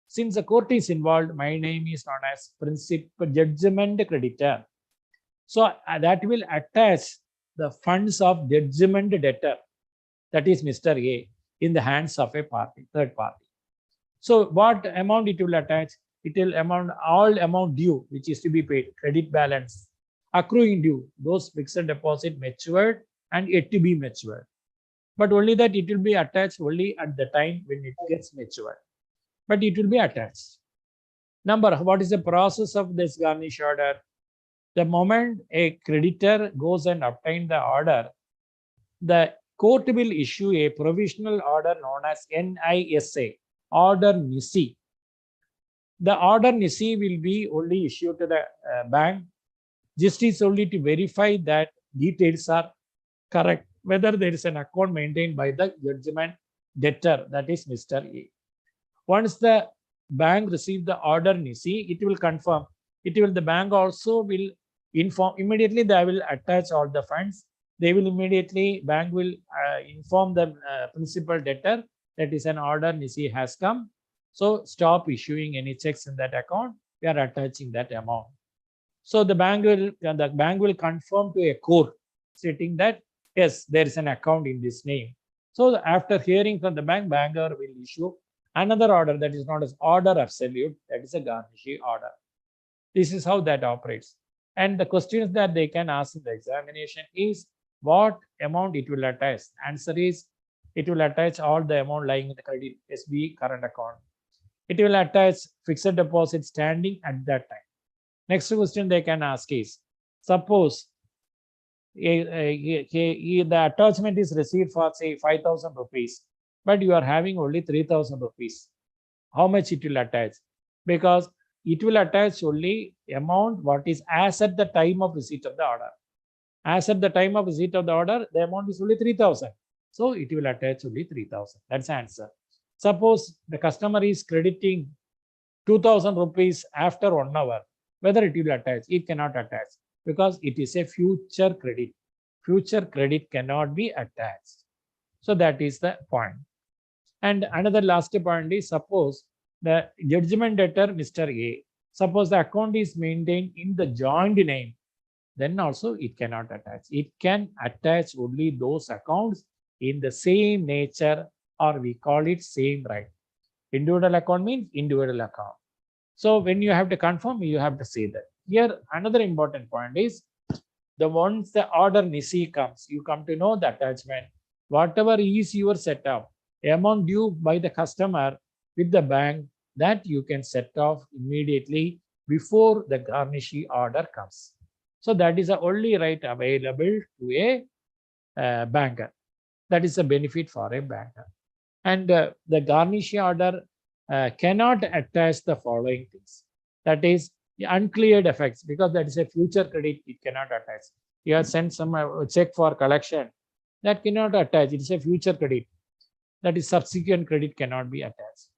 Since the court is involved, my name is known as principal judgment creditor. So that will attach the funds of judgment debtor, that is Mr. A, in the hands of a party, third party. So what amount it will attach? it will amount all amount due, which is to be paid, credit balance, accruing due, those fixed deposit matured and yet to be matured. But only that it will be attached only at the time when it gets matured. But it will be attached. Number, what is the process of this garnish order? The moment a creditor goes and obtain the order, the court will issue a provisional order known as NISA, Order NISI. The order NISI will be only issued to the bank. Just is only to verify that details are correct, whether there is an account maintained by the judgment debtor, that is Mr. A. Once the bank receive the order NISI, it will confirm. The bank also will inform immediately. They will attach all the funds. They will immediately, bank will inform the principal debtor that is an order NISI has come. So stop issuing any checks in that account. We are attaching that amount. So the bank will confirm to a court stating that yes, there is an account in this name. So after hearing from the banker will issue another order that is known as order absolute, that is a garnishee order. This is how that operates. And the questions that they can ask in the examination is what amount it will attach. Answer is it will attach all the amount lying in the credit SB current account. It will attach fixed deposit standing at that time. Next question they can ask is, suppose the attachment is received for say 5,000 rupees, but you are having only 3,000 rupees. How much it will attach? Because it will attach only amount what is as at the time of receipt of the order. As at the time of receipt of the order, the amount is only 3,000. So it will attach only 3,000. That's the answer. Suppose the customer is crediting 2,000 rupees after 1 hour, whether it will attach? It cannot attach because it is a future credit. Future credit cannot be attached. So that is the point. And another last point is, suppose the judgment debtor Mr. A, suppose the account is maintained in the joint name, then also it cannot attach. It can attach only those accounts in the same nature, or we call it same right. Individual account means individual account. So when you have to confirm, you have to say that. Here another important point is, the once the order NISI comes, you come to know the attachment, whatever is your setup, amount due by the customer with the bank, that you can set off immediately before the garnishee order comes. So that is the only right available to a banker. That is a benefit for a banker. And the garnishee order cannot attach the following things. That is uncleared effects, because that is a future credit, it cannot attach. You have sent some check for collection, that cannot attach. It is a future credit. That is subsequent credit cannot be attached.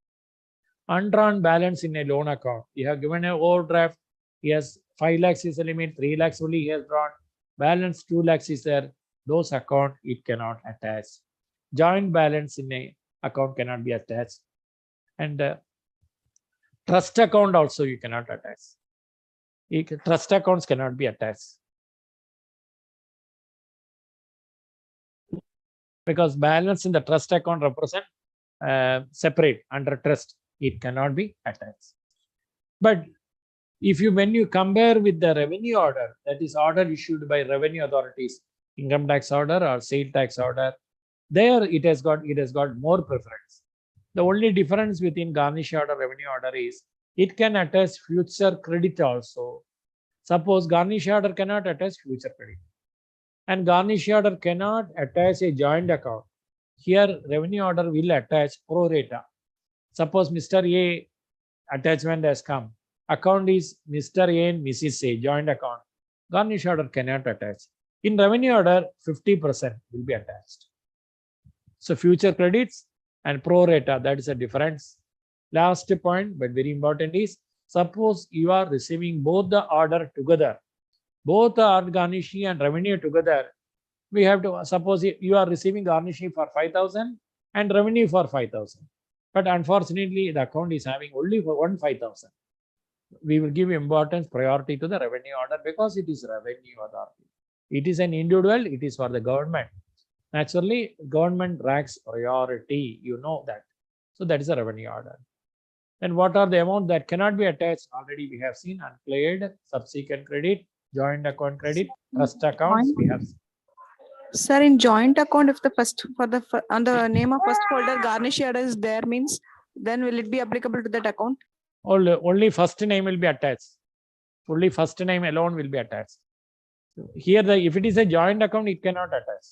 Undrawn balance in a loan account. You have given an overdraft. Yes, 5 lakhs is the limit, 3 lakhs only he has drawn. Balance 2 lakhs is there. Those account it cannot attach. Joint balance in a account cannot be attached. And trust account also you cannot attach. Trust accounts cannot be attached. Because balance in the trust account represent separate under trust, it cannot be attached. But if you, when you compare with the revenue order, that is order issued by revenue authorities, income tax order or sale tax order, there it has got more preference. The only difference between garnishee order, revenue order is it can attach future credit also. Suppose garnishee order cannot attach future credit, and garnishee order cannot attach a joint account. Here revenue order will attach pro rata. Suppose Mr. A attachment has come. Account is Mr. A and Mrs. A, joint account. Garnishee order cannot attach. In revenue order, 50% will be attached. So future credits and pro rata, that is a difference. Last point, but very important, is suppose you are receiving both the order together, both are garnishee and revenue together. We have to suppose you are receiving garnishee for 5,000 and revenue for 5,000. But unfortunately, the account is having only for 5,000. We will give importance, priority to the revenue order because it is revenue authority. It is an individual, it is for the government. Naturally, government ranks priority, you know that. So that is a revenue order. Then what are the amount that cannot be attached? Already we have seen uncleared, subsequent credit, joint account credit, trust accounts. We have Sir, in joint account, if the on the name of first holder garnish order is there means, then will it be applicable to that account? only first name will be attached. Only first name alone will be attached. Here, if it is a joint account, it cannot attach.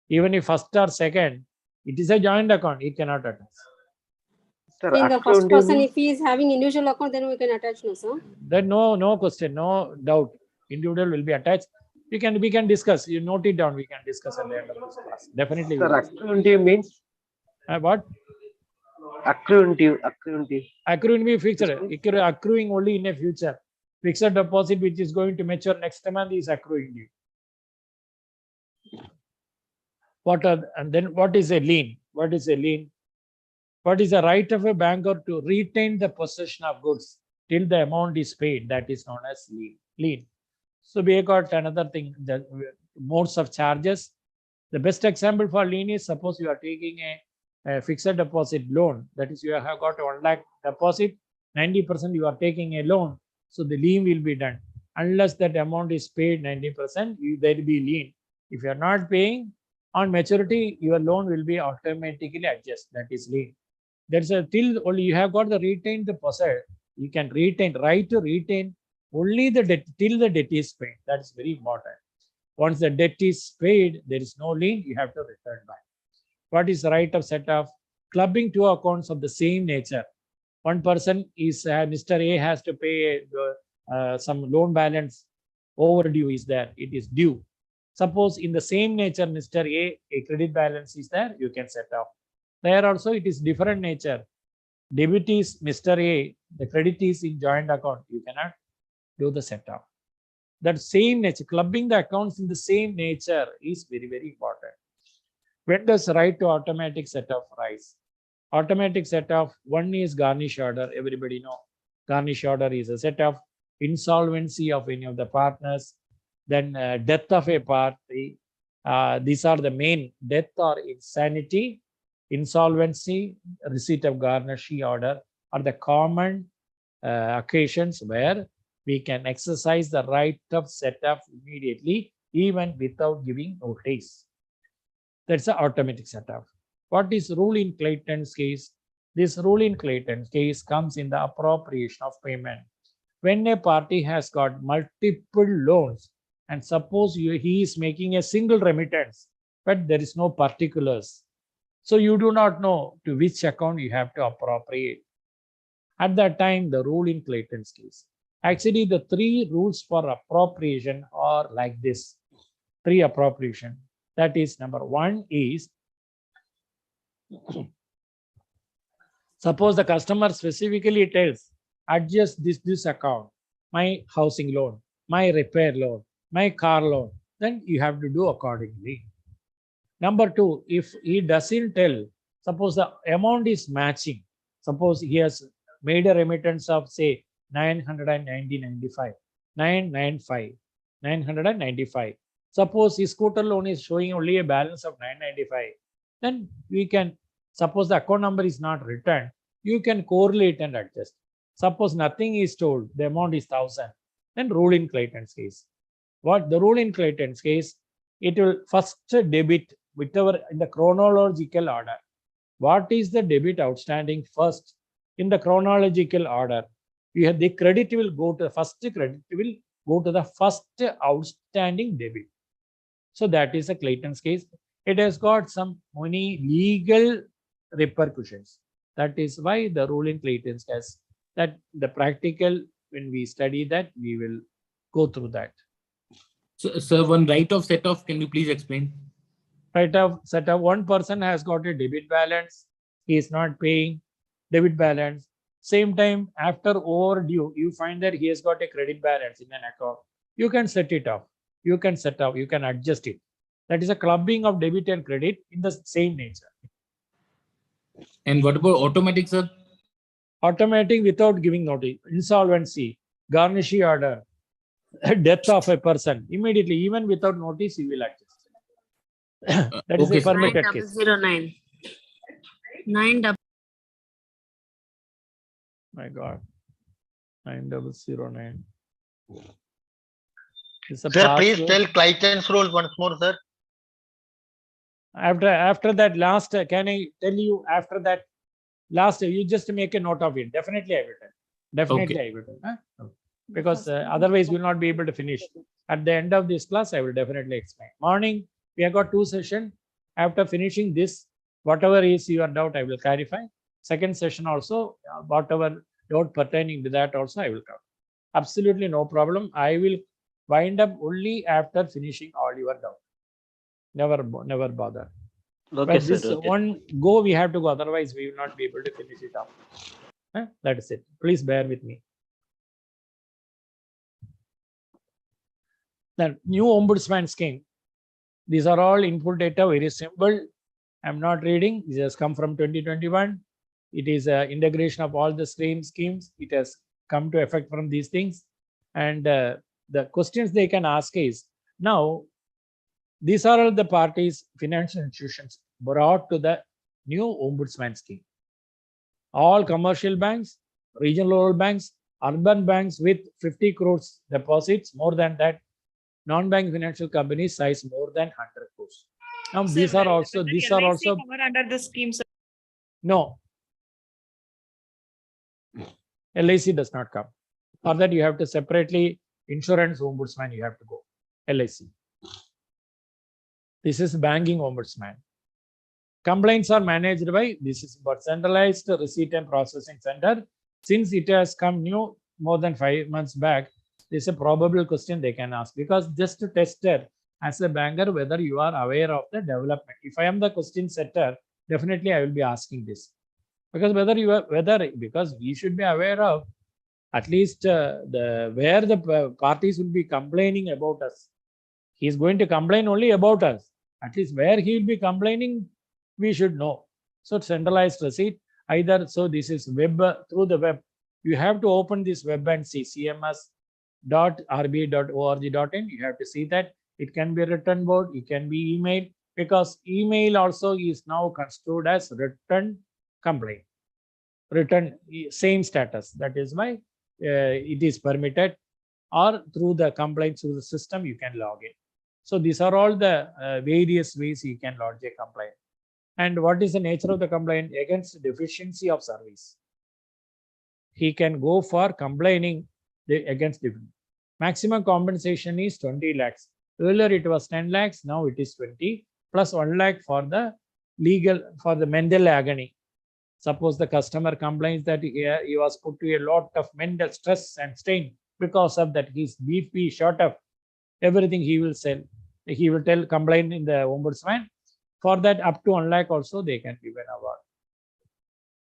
Even if first or second, it is a joint account, it cannot attach. Sir, In the first account person, means- if he is having individual account, then we can attach, no, sir? Then no question, no doubt. Individual will be attached. We can discuss. You note it down. We can discuss at the end of this class. Definitely. Sir, we will. accruing means What? accruing. Accruing be fixed. Accruing only in a future. Fixed deposit which is going to mature next month is accruing due. And then what is a lien? What is a lien? What is the right of a banker to retain the possession of goods till the amount is paid? That is known as lien. So we got another thing, the modes of charges. The best example for lien is, suppose you are taking a fixed deposit loan. That is, you have got 1 lakh deposit, 90% you are taking a loan. So the lien will be done. Unless that amount is paid 90%, there will be lien. If you are not paying, on maturity, your loan will be automatically adjusted. That is lien. There's a till only you have got the retained the possession. You can retain, right to retain only the debt till the debt is paid. That is very important. Once the debt is paid, there is no lien, you have to return back. What is the right of set off? Clubbing two accounts of the same nature. One person is Mr. A has to pay some loan balance overdue is there. It is due. Suppose in the same nature, Mr. A credit balance is there, you can set off. There also it is different nature. Debit is Mr. A, the credit is in joint account. You cannot do the set off. That same nature, clubbing the accounts in the same nature is very, very important. When does right to automatic set off rise? Automatic set off, one is garnish order. Everybody know garnish order is a set off insolvency of any of the partners, then death of a party. These are the main: death or insanity, insolvency, receipt of garnishee order are the common occasions where we can exercise the right of set off immediately, even without giving notice. That's the automatic set off. What is rule in Clayton's case? This rule in Clayton's case comes in the appropriation of payment. When a party has got multiple loans, and suppose he is making a single remittance, but there is no particulars. So you do not know to which account you have to appropriate. At that time, the rule in Clayton's case. Actually, the 3 rules for appropriation are like this. 3 appropriation. That is, number 1 is, suppose the customer specifically tells, adjust this account, my housing loan, my repair loan, my car loan, then you have to do accordingly. Number 2, if he doesn't tell, suppose the amount is matching, suppose he has made a remittance of say 995, 995. Suppose his scooter loan is showing only a balance of 995, then we can, suppose the account number is not returned, you can correlate and adjust. Suppose nothing is told, the amount is 1000, then rule in Clayton's case. What the rule in Clayton's case, it will first debit whichever in the chronological order. What is the debit outstanding first in the chronological order? You have the credit will go to the first credit will go to the first outstanding debit. So that is a Clayton's case. It has got some many legal repercussions. That is why the rule in Clayton's case, that the practical, when we study that, we will go through that. So, sir, one right of set off, can you please explain? Right of set off, one person has got a debit balance, he is not paying debit balance. Same time, after overdue, you find that he has got a credit balance in an account. You can set it off. You can set off, you can adjust it. That is a clubbing of debit and credit in the same nature. And what about automatic, sir? Automatic without giving notice, insolvency, garnishee order, death of a person, immediately, even without notice, you will adjust. That is Okay, a sir. permitted case. 9009. 9 My God. 9009. It's a Sir, please password. tell Clayton's rule once more, sir. After that last, can I tell you after that last, you just make a note of it. Definitely I will tell. Definitely I will tell. Huh? Because otherwise we will not be able to finish. At the end of this class, I will definitely explain. Morning, we have got 2 sessions. After finishing this, whatever is your doubt, I will clarify. Second session also, whatever doubt pertaining to that also, I will cover. Absolutely no problem. I will wind up only after finishing all your doubt. Never bother. Okay, But sir. this Okay. one go, we have to go. Otherwise, we will not be able to finish it up. That is it. Please bear with me. The new ombudsman scheme. These are all input data, very simple. I'm not reading. This has come from 2021. It is an integration of all the schemes. It has come to effect from these things. And the questions they can ask is, now, these are all the parties, financial institutions brought to the new ombudsman scheme. All commercial banks, regional rural banks, urban banks with 50 crores deposits, more than that, non-bank financial companies size more than 100 crores. Now, these are also covered under the scheme, sir. no. LIC does not come. For that, you have to separately insurance ombudsman, you have to go. LIC. This is banking ombudsman. Complaints are managed by, this is about centralized receipt and processing center. Since it has come new more than 5 months back, this is a probable question they can ask, because just to test it as a banker whether you are aware of the development. If I am the question setter, definitely I will be asking this, because because we should be aware of at least where the parties will be complaining about us. He is going to complain only about us. At least where he will be complaining, we should know. So centralized receipt, either, so this is web, through the web. You have to open this web and see cms.rbi.org.in. You have to see that. It can be written board, it can be email, because email also is now construed as written complaint. Written, same status. That is why it is permitted, or through the complaint through the system, you can log in. So these are all the various ways you can lodge a complaint. And what is the nature of the complaint? Against deficiency of service. He can go for complaining against deficiency. Maximum compensation is 20 lakhs. Earlier it was 10 lakhs, now it is 20, plus 1 lakh for the legal, for the mental agony. Suppose the customer complains that he was put to a lot of mental stress and strain because of that, his BP shot up, everything he will sell. He will complain in the ombudsman. For that, up to 1 lakh also they can give an award.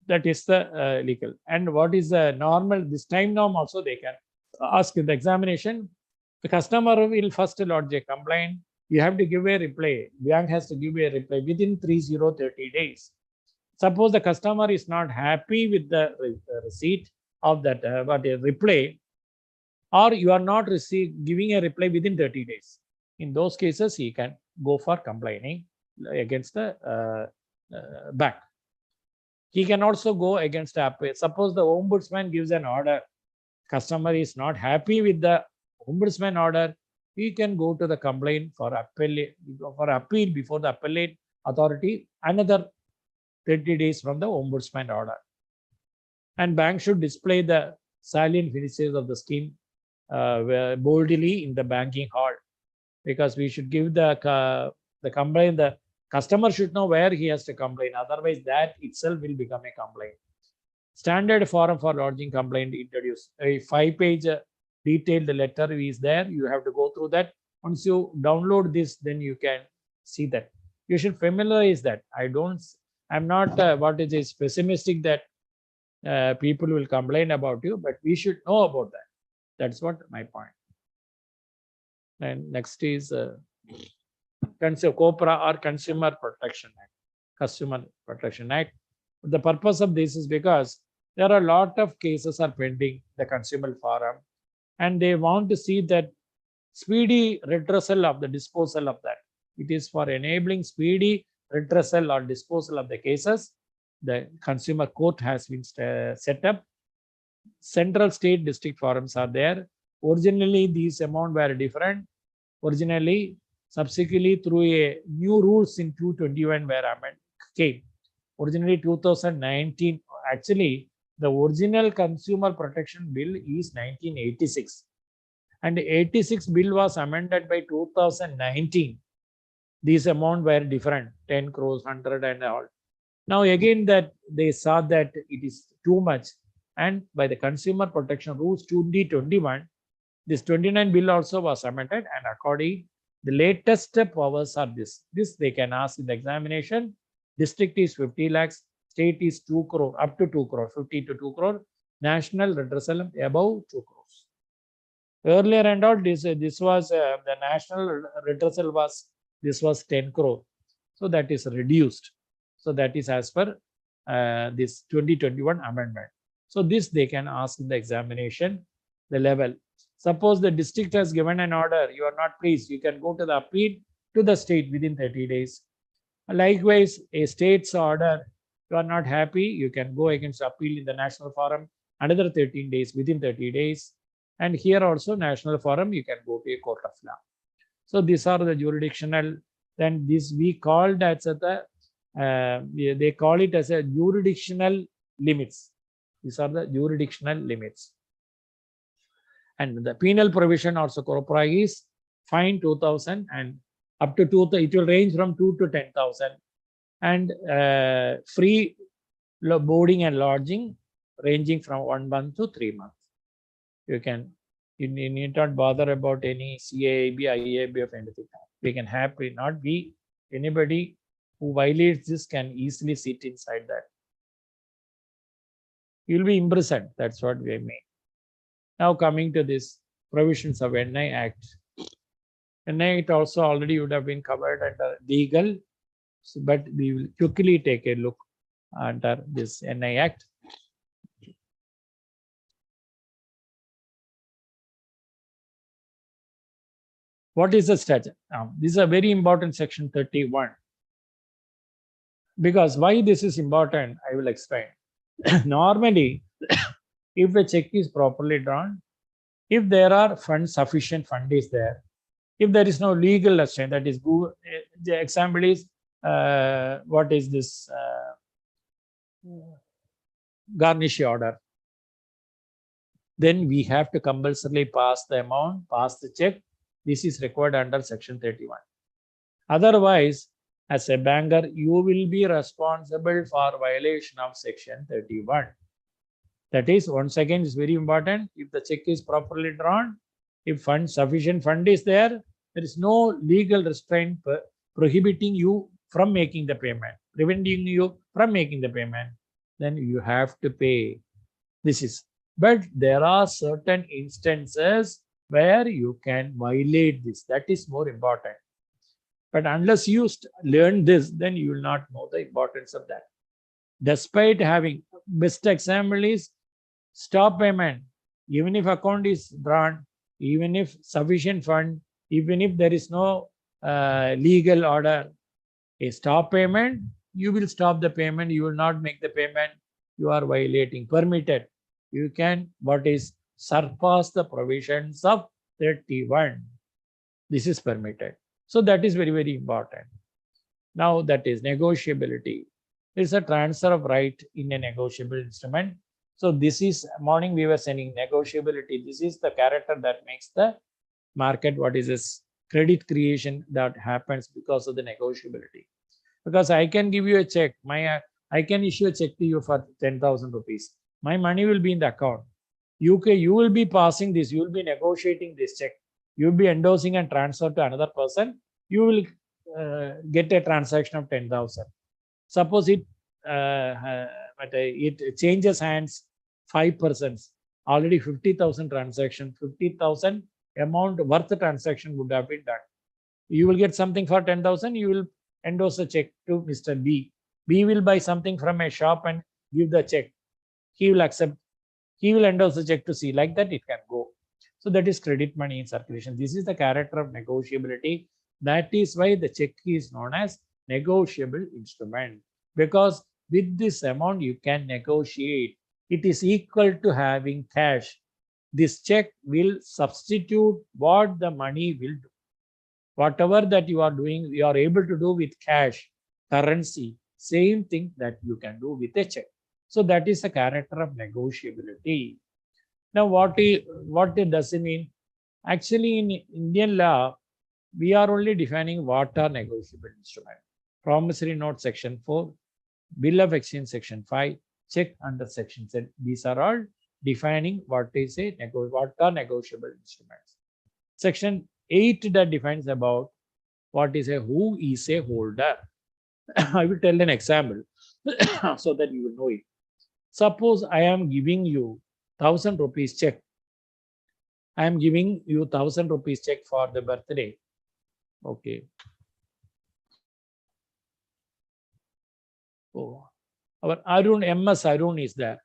That is the legal. And what is the normal, this time norm also they can ask in the examination. The customer will first lodge a complaint. You have to give a reply. Bank has to give a reply within 30 days. Suppose the customer is not happy with the receipt of that reply, or you are not giving a reply within 30 days. In those cases, he can go for complaining against the bank. He can also go against appellate. Suppose the ombudsman gives an order, customer is not happy with the ombudsman order, he can go to the complaint for appeal before the appellate authority another 30 days from the ombudsman order. And bank should display the salient features of the scheme boldly in the banking hall, because we should give the complaint, the customer should know where he has to complain. Otherwise, that itself will become a complaint. Standard form for lodging complaint introduced. A 5-page detailed letter is there. You have to go through that. Once you download this, then you can see that. You should familiarize that. I'm not pessimistic that people will complain about you, but we should know about that. That's what my point. And next is COPRA, or Consumer Protection Act. Consumer Protection Act. The purpose of this is because there are a lot of cases are pending the consumer forum, and they want to see that speedy redressal of the disposal of that. It is for enabling speedy redressal or disposal of the cases. The consumer court has been set up, central state district forums are there. Originally, these amount were different. Originally, subsequently through a new rules in 221 where amendment came. Originally 2019, actually the original consumer protection bill is 1986 and 86 bill was amended by 2019. These amount were different, 10 crores, 100 and all. Now again that they saw that it is too much, and by the consumer protection rules 2021, this 29 bill also was amended, and according the latest powers are this. This they can ask in the examination. District is 50 lakhs, state is 2 crore, up to 2 crore, 50 to 2 crore, national redressal above 2 crores. Earlier and all, this was the national redressal was, this was 10 crore. So that is reduced. So that is as per this 2021 amendment. So this they can ask in the examination, the level. Suppose the district has given an order, you are not pleased, you can go to the appeal to the state within 30 days. Likewise, a state's order, you are not happy, you can go against appeal in the national forum another 13 days, within 30 days. And here also national forum, you can go to a court of law. So these are the jurisdictional, then this we called as the, they call it as a jurisdictional limits. These are the jurisdictional limits. And the penal provision also corpora is fine 2,000 and up to 2,000, it will range from 2 to 10,000, and free boarding and lodging ranging from 1 month to 3 months. You need not bother about any CAIB, IAB of anything. We can happily not be, anybody who violates this can easily sit inside that. You will be imprisoned. That's what we mean. Now coming to this provisions of NI Act. NI Act also already would have been covered under legal, but we will quickly take a look under this NI Act. What is the statute? This is a very important section 31. Because why this is important, I will explain. Normally, if a check is properly drawn, if there are funds, sufficient fund is there, if there is no legal restraint, that is, the example is, what is this garnish order, then we have to compulsorily pass the amount, pass the check. This is required under section 31. Otherwise, as a banker, you will be responsible for violation of section 31. That is, once again, is very important. If the check is properly drawn, if sufficient fund is there, there is no legal restraint prohibiting you from making the payment, preventing you from making the payment, then you have to pay. This is, but there are certain instances where you can violate this. That is more important. But unless you learn this, then you will not know the importance of that. Despite having, best example is stop payment. Even if account is drawn, even if sufficient fund, even if there is no legal order, a stop payment, you will stop the payment, you will not make the payment, you are violating. Permitted. You can, what is, surpass the provisions of 31. This is permitted. So that is very, very important. Now that is negotiability. It's a transfer of right in a negotiable instrument. So this is, morning we were saying negotiability. This is the character that makes the market, what is this, credit creation that happens because of the negotiability. Because I can give you a check, I can issue a check to you for 10,000 rupees. My money will be in the account. You will be passing this, you will be negotiating this check. You will be endorsing and transfer to another person. You will get a transaction of 10,000. Suppose it changes hands 5%. Already 50,000 transaction, 50,000 amount worth the transaction would have been done. You will get something for 10,000. You will endorse a check to Mr. B. B will buy something from a shop and give the check. He will accept. He will endorse the check to C. Like that, it can go. So that is credit money in circulation. This is the character of negotiability. That is why the check is known as negotiable instrument. Because with this amount, you can negotiate. it is equal to having cash. This check will substitute what the money will do. Whatever that you are doing, you are able to do with cash, currency, same thing that you can do with a check. So that is the character of negotiability. Now, what does it mean? Actually, in Indian law, we are only defining what are negotiable instruments. Promissory note section 4, bill of exchange section 5, check under section 7. These are all defining what are negotiable instruments. Section 8 that defines about who is a holder. I will tell an example so that you will know it. Suppose I am giving you 1,000 rupees check. I am giving you 1,000 rupees check for the birthday. Okay. Oh, our Arun, MS Arun is there.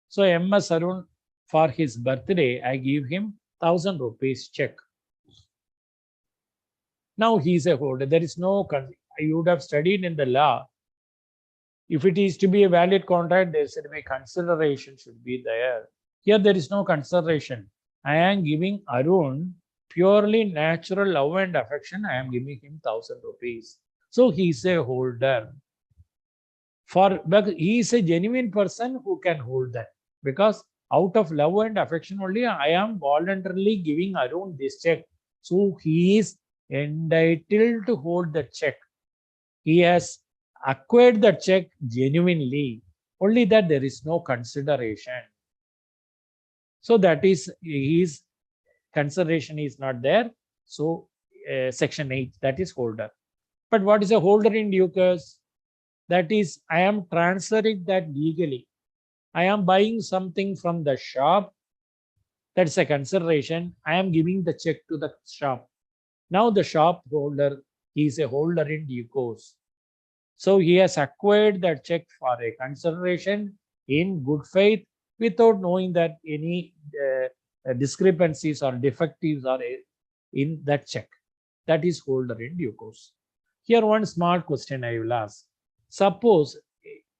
So MS Arun, for his birthday, I give him 1,000 rupees check. Now he is a holder. There is no, you would have studied in the law. If it is to be a valid contract, there should be consideration should be there. Here there is no consideration. I am giving Arun purely natural love and affection. I am giving him 1,000 rupees. So he is a holder. But he is a genuine person who can hold that, because out of love and affection only, I am voluntarily giving Arun this check. So he is entitled to hold the check. He has acquired the check genuinely, only that there is no consideration. So that is, his consideration is not there. So section 8, that is holder. But what is a holder in due course? That is, I am transferring that legally. I am buying something from the shop. That's a consideration. I am giving the check to the shop. Now the shop holder, he is a holder in due course. So he has acquired that check for a consideration in good faith without knowing that any discrepancies or defectives are in that check. That is holder in due course. Here one small question I will ask. Suppose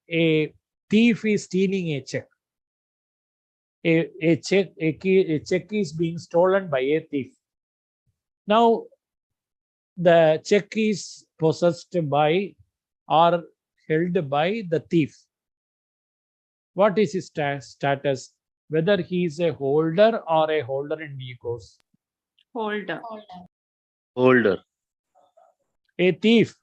a thief is stealing a check. A check is being stolen by a thief. Now the check is possessed by or held by the thief. What is his status? Whether he is a holder or a holder in due course? Holder. Holder. A thief.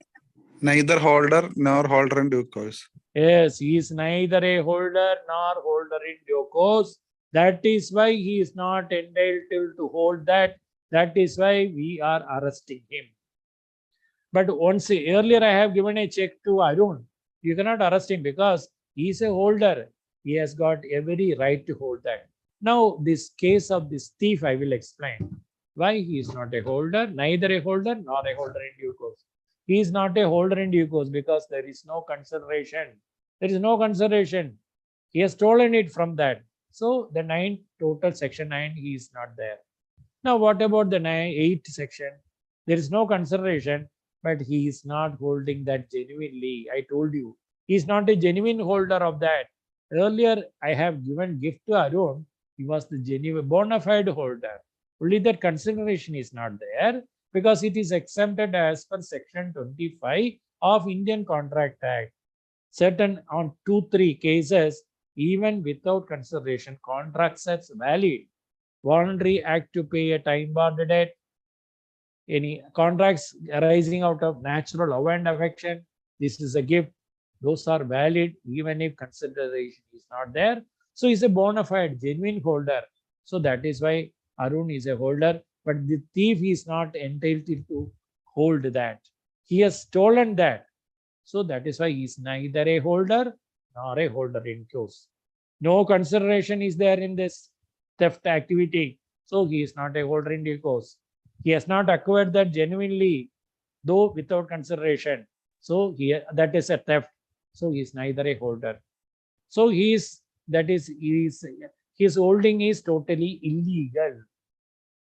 Neither holder nor holder in due course. Yes, he is neither a holder nor holder in due course. That is why he is not entitled to hold that. That is why we are arresting him. But once earlier I have given a check to Arun, you cannot arrest him because he is a holder. He has got every right to hold that. Now, this case of this thief, I will explain why he is not a holder, neither a holder nor a holder in due course. He is not a holder in due course because there is no consideration. There is no consideration. He has stolen it from that. So the 9 total section 9, he is not there. Now, what about the 8 section? There is no consideration, but he is not holding that genuinely. I told you, he is not a genuine holder of that. Earlier, I have given gift to Arun. He was the genuine bona fide holder. Only that consideration is not there because it is exempted as per section 25 of Indian Contract Act. Certain on 2-3 cases, even without consideration, contracts as valid. Voluntary act to pay a time-bound debt, any contracts arising out of natural love and affection, this is a gift. Those are valid even if consideration is not there. So he's a bona fide, genuine holder. So that is why Arun is a holder, but the thief is not entitled to hold that. He has stolen that. So that is why he is neither a holder nor a holder in course. No consideration is there in this theft activity. So he is not a holder in due course. He has not acquired that genuinely, though without consideration. So that is a theft. So he is neither a holder. So his holding is totally illegal.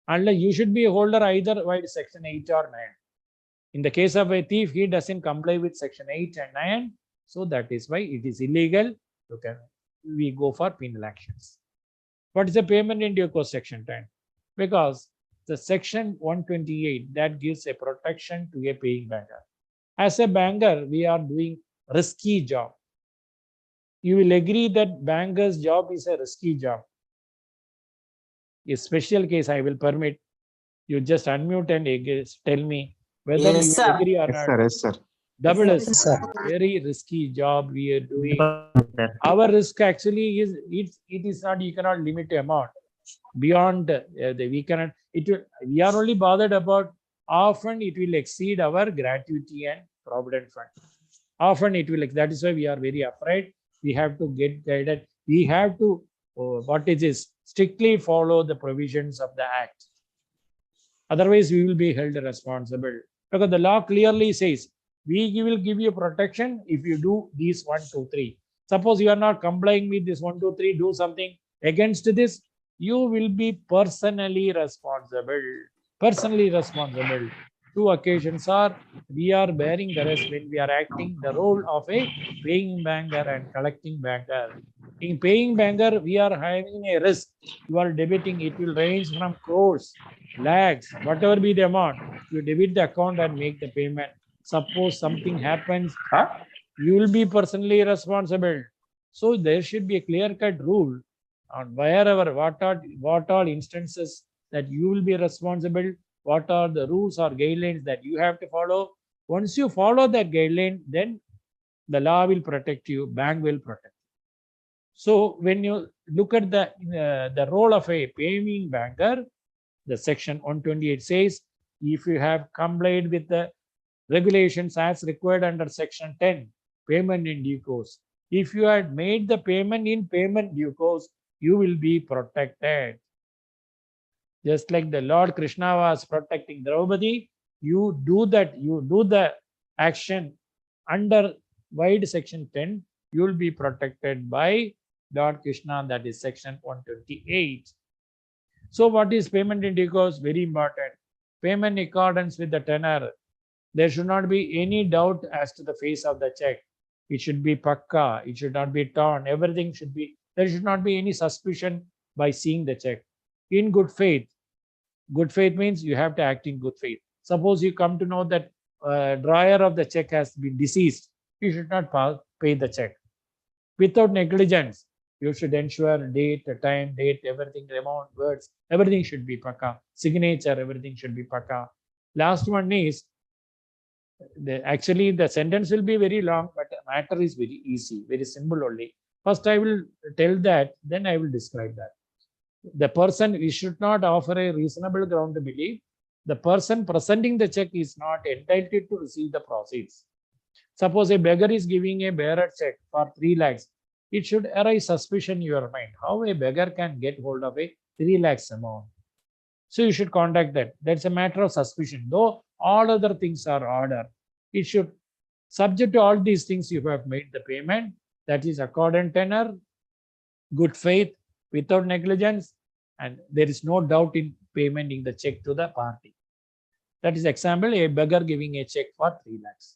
Unless you should be a holder either by section 8 or 9. In the case of a thief, he doesn't comply with section 8 and 9. So that is why it is illegal. we go for penal actions. What is the payment in due course section 10? Because the section 128 that gives a protection to a paying banker. As a banker, we are doing risky job. You will agree that banker's job is a risky job. A special case I will permit. You just unmute and tell me whether Yes, you sir. agree or not. Yes, sir. Double S. Yes, sir. Very risky job we are doing. Our risk actually is it is not, you cannot limit the amount beyond we cannot, we are only bothered about often it will exceed our gratuity and provident fund. Often it will, that is why we are very afraid. We have to get guided. We have to strictly follow the provisions of the act. Otherwise, we will be held responsible, because the law clearly says we will give you protection if you do these 1, 2, 3. Suppose you are not complying with this 1, 2, 3, do something against this, you will be personally responsible. Personally responsible. 2 occasions are we are bearing the rest when we are acting the role of a paying banker and collecting banker. In paying banker, we are having a risk. You are debiting, it will range from crores, lakhs, whatever be the amount. You debit the account and make the payment. Suppose something happens, you will be personally responsible. So there should be a clear-cut rule on wherever, what all instances that you will be responsible, what are the rules or guidelines that you have to follow. Once you follow that guideline, then the law will protect you, bank will protect you. So when you look at the role of a paying banker, the section 128 says, if you have complied with the regulations as required under section 10, payment in due course. If you had made the payment in payment due course, you will be protected. Just like the Lord Krishna was protecting Draupadi, you do the action under wide section 10, you will be protected by Lord Krishna, that is section 128. So what is payment in due course? Very important. Payment in accordance with the tenor. There should not be any doubt as to the face of the check. It should be pakka. It should not be torn. Everything should be, there should not be any suspicion by seeing the check. In good faith. Good faith means you have to act in good faith. Suppose you come to know that drawer of the check has been deceased, you should not pay the check. Without negligence, you should ensure date, time, date, everything, amount, words, everything should be pakka. Signature, everything should be pakka. Last one is, actually the sentence will be very long, but the matter is very easy, very simple only. First I will tell that, then I will describe that. The person, we should not offer a reasonable ground to believe the person presenting the check is not entitled to receive the proceeds. Suppose a beggar is giving a bearer check for 3 lakhs. It should arise suspicion in your mind. How a beggar can get hold of a 3 lakhs amount? So you should contact that. That's a matter of suspicion. Though all other things are order, it should, subject to all these things, you have made the payment. That is accordant tenor, good faith, without negligence, and there is no doubt in payment in the check to the party. That is example, a beggar giving a check for 3 lakhs.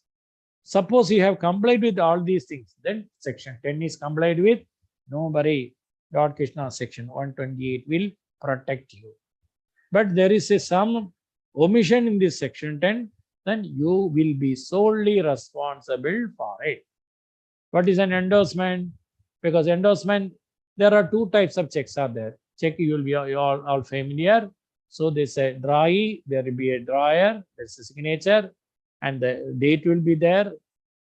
Suppose you have complied with all these things, then section 10 is complied with, no worry, Lord Krishna section 128 will protect you. But there is some omission in this section 10, then you will be solely responsible for it. What is an endorsement? Because endorsement, there are 2 types of checks are there. Check, you will be all familiar. So there's a drawee, there will be a drawer, there's a signature, and the date will be there.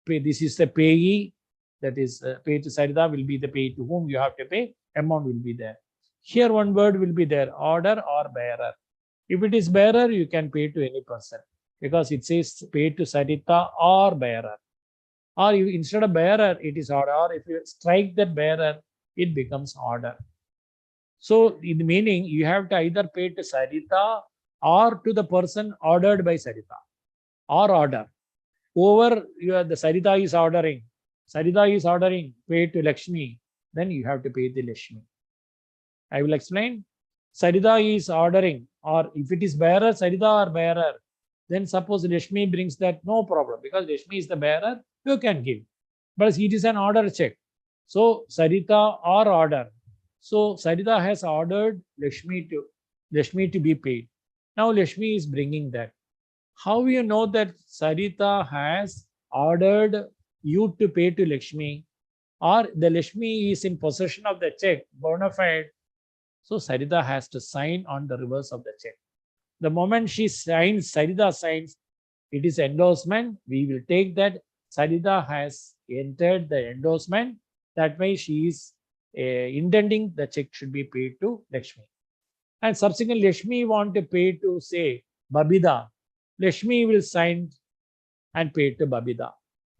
This is the payee, that is pay to Sarita will be the pay to whom you have to pay, amount will be there. Here one word will be there, order or bearer. If it is bearer, you can pay to any person, because it says pay to Sarita or bearer. Or you, instead of bearer, it is order. Or if you strike that bearer, it becomes order. So in the meaning, you have to either pay to Sarita or to the person ordered by Sarita, or order. Over the Sarita is ordering, pay to Lakshmi, then you have to pay the Lakshmi. I will explain. Sarita is ordering, or if it is bearer, Sarita or bearer, then suppose Lakshmi brings that, no problem, because Lakshmi is the bearer, you can give. But it is an order check. So Sarita or order. So Sarita has ordered Lakshmi to be paid. Now Lakshmi is bringing that. How you know that Sarita has ordered you to pay to Lakshmi, or the Lakshmi is in possession of the check, bona fide? So Sarita has to sign on the reverse of the check. The moment she signs, Sarita signs, it is endorsement. We will take that Sarita has entered the endorsement. That way she is intending the check should be paid to Lakshmi. And subsequently, Lakshmi want to pay to, say, Babida. Lakshmi will sign and pay to Babida.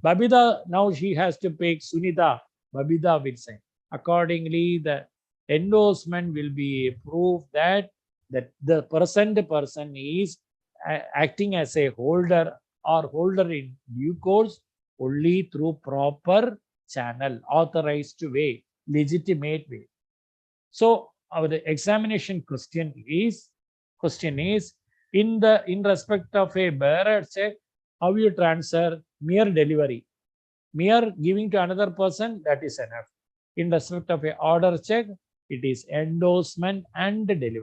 Babida, now she has to pay Sunita. Babida will sign. Accordingly, the endorsement will be a proof that the person is acting as a holder or holder in due course only through proper channel, authorized way, legitimate way. So our examination question is in respect of a bearer check, how you transfer mere delivery, mere giving to another person, that is enough. In respect of a order check, it is endorsement and delivery.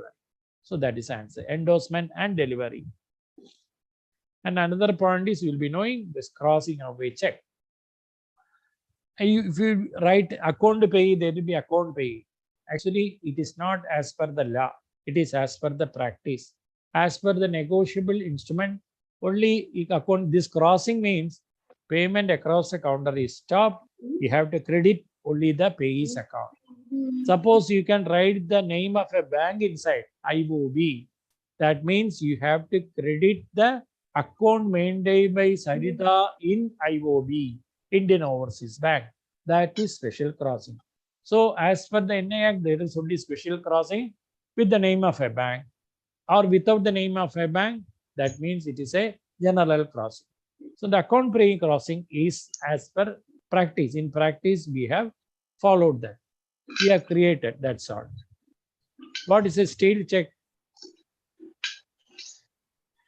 So that is answer, endorsement and delivery. And another point is you will be knowing this crossing of a check. If you write account pay, there will be account pay. Actually, it is not as per the law. It is as per the practice. As per the negotiable instrument, only account, this crossing means payment across the counter is stopped. You have to credit only the payee's account. Suppose you can write the name of a bank inside, IOB. That means you have to credit the account maintained by Sarita in IOB, Indian Overseas Bank. That is special crossing. So as per the NI Act, there is only special crossing with the name of a bank, or without the name of a bank. That means it is a general crossing. So the account paying crossing is as per practice. In practice, we have followed that. We have created that sort. What is a stale check?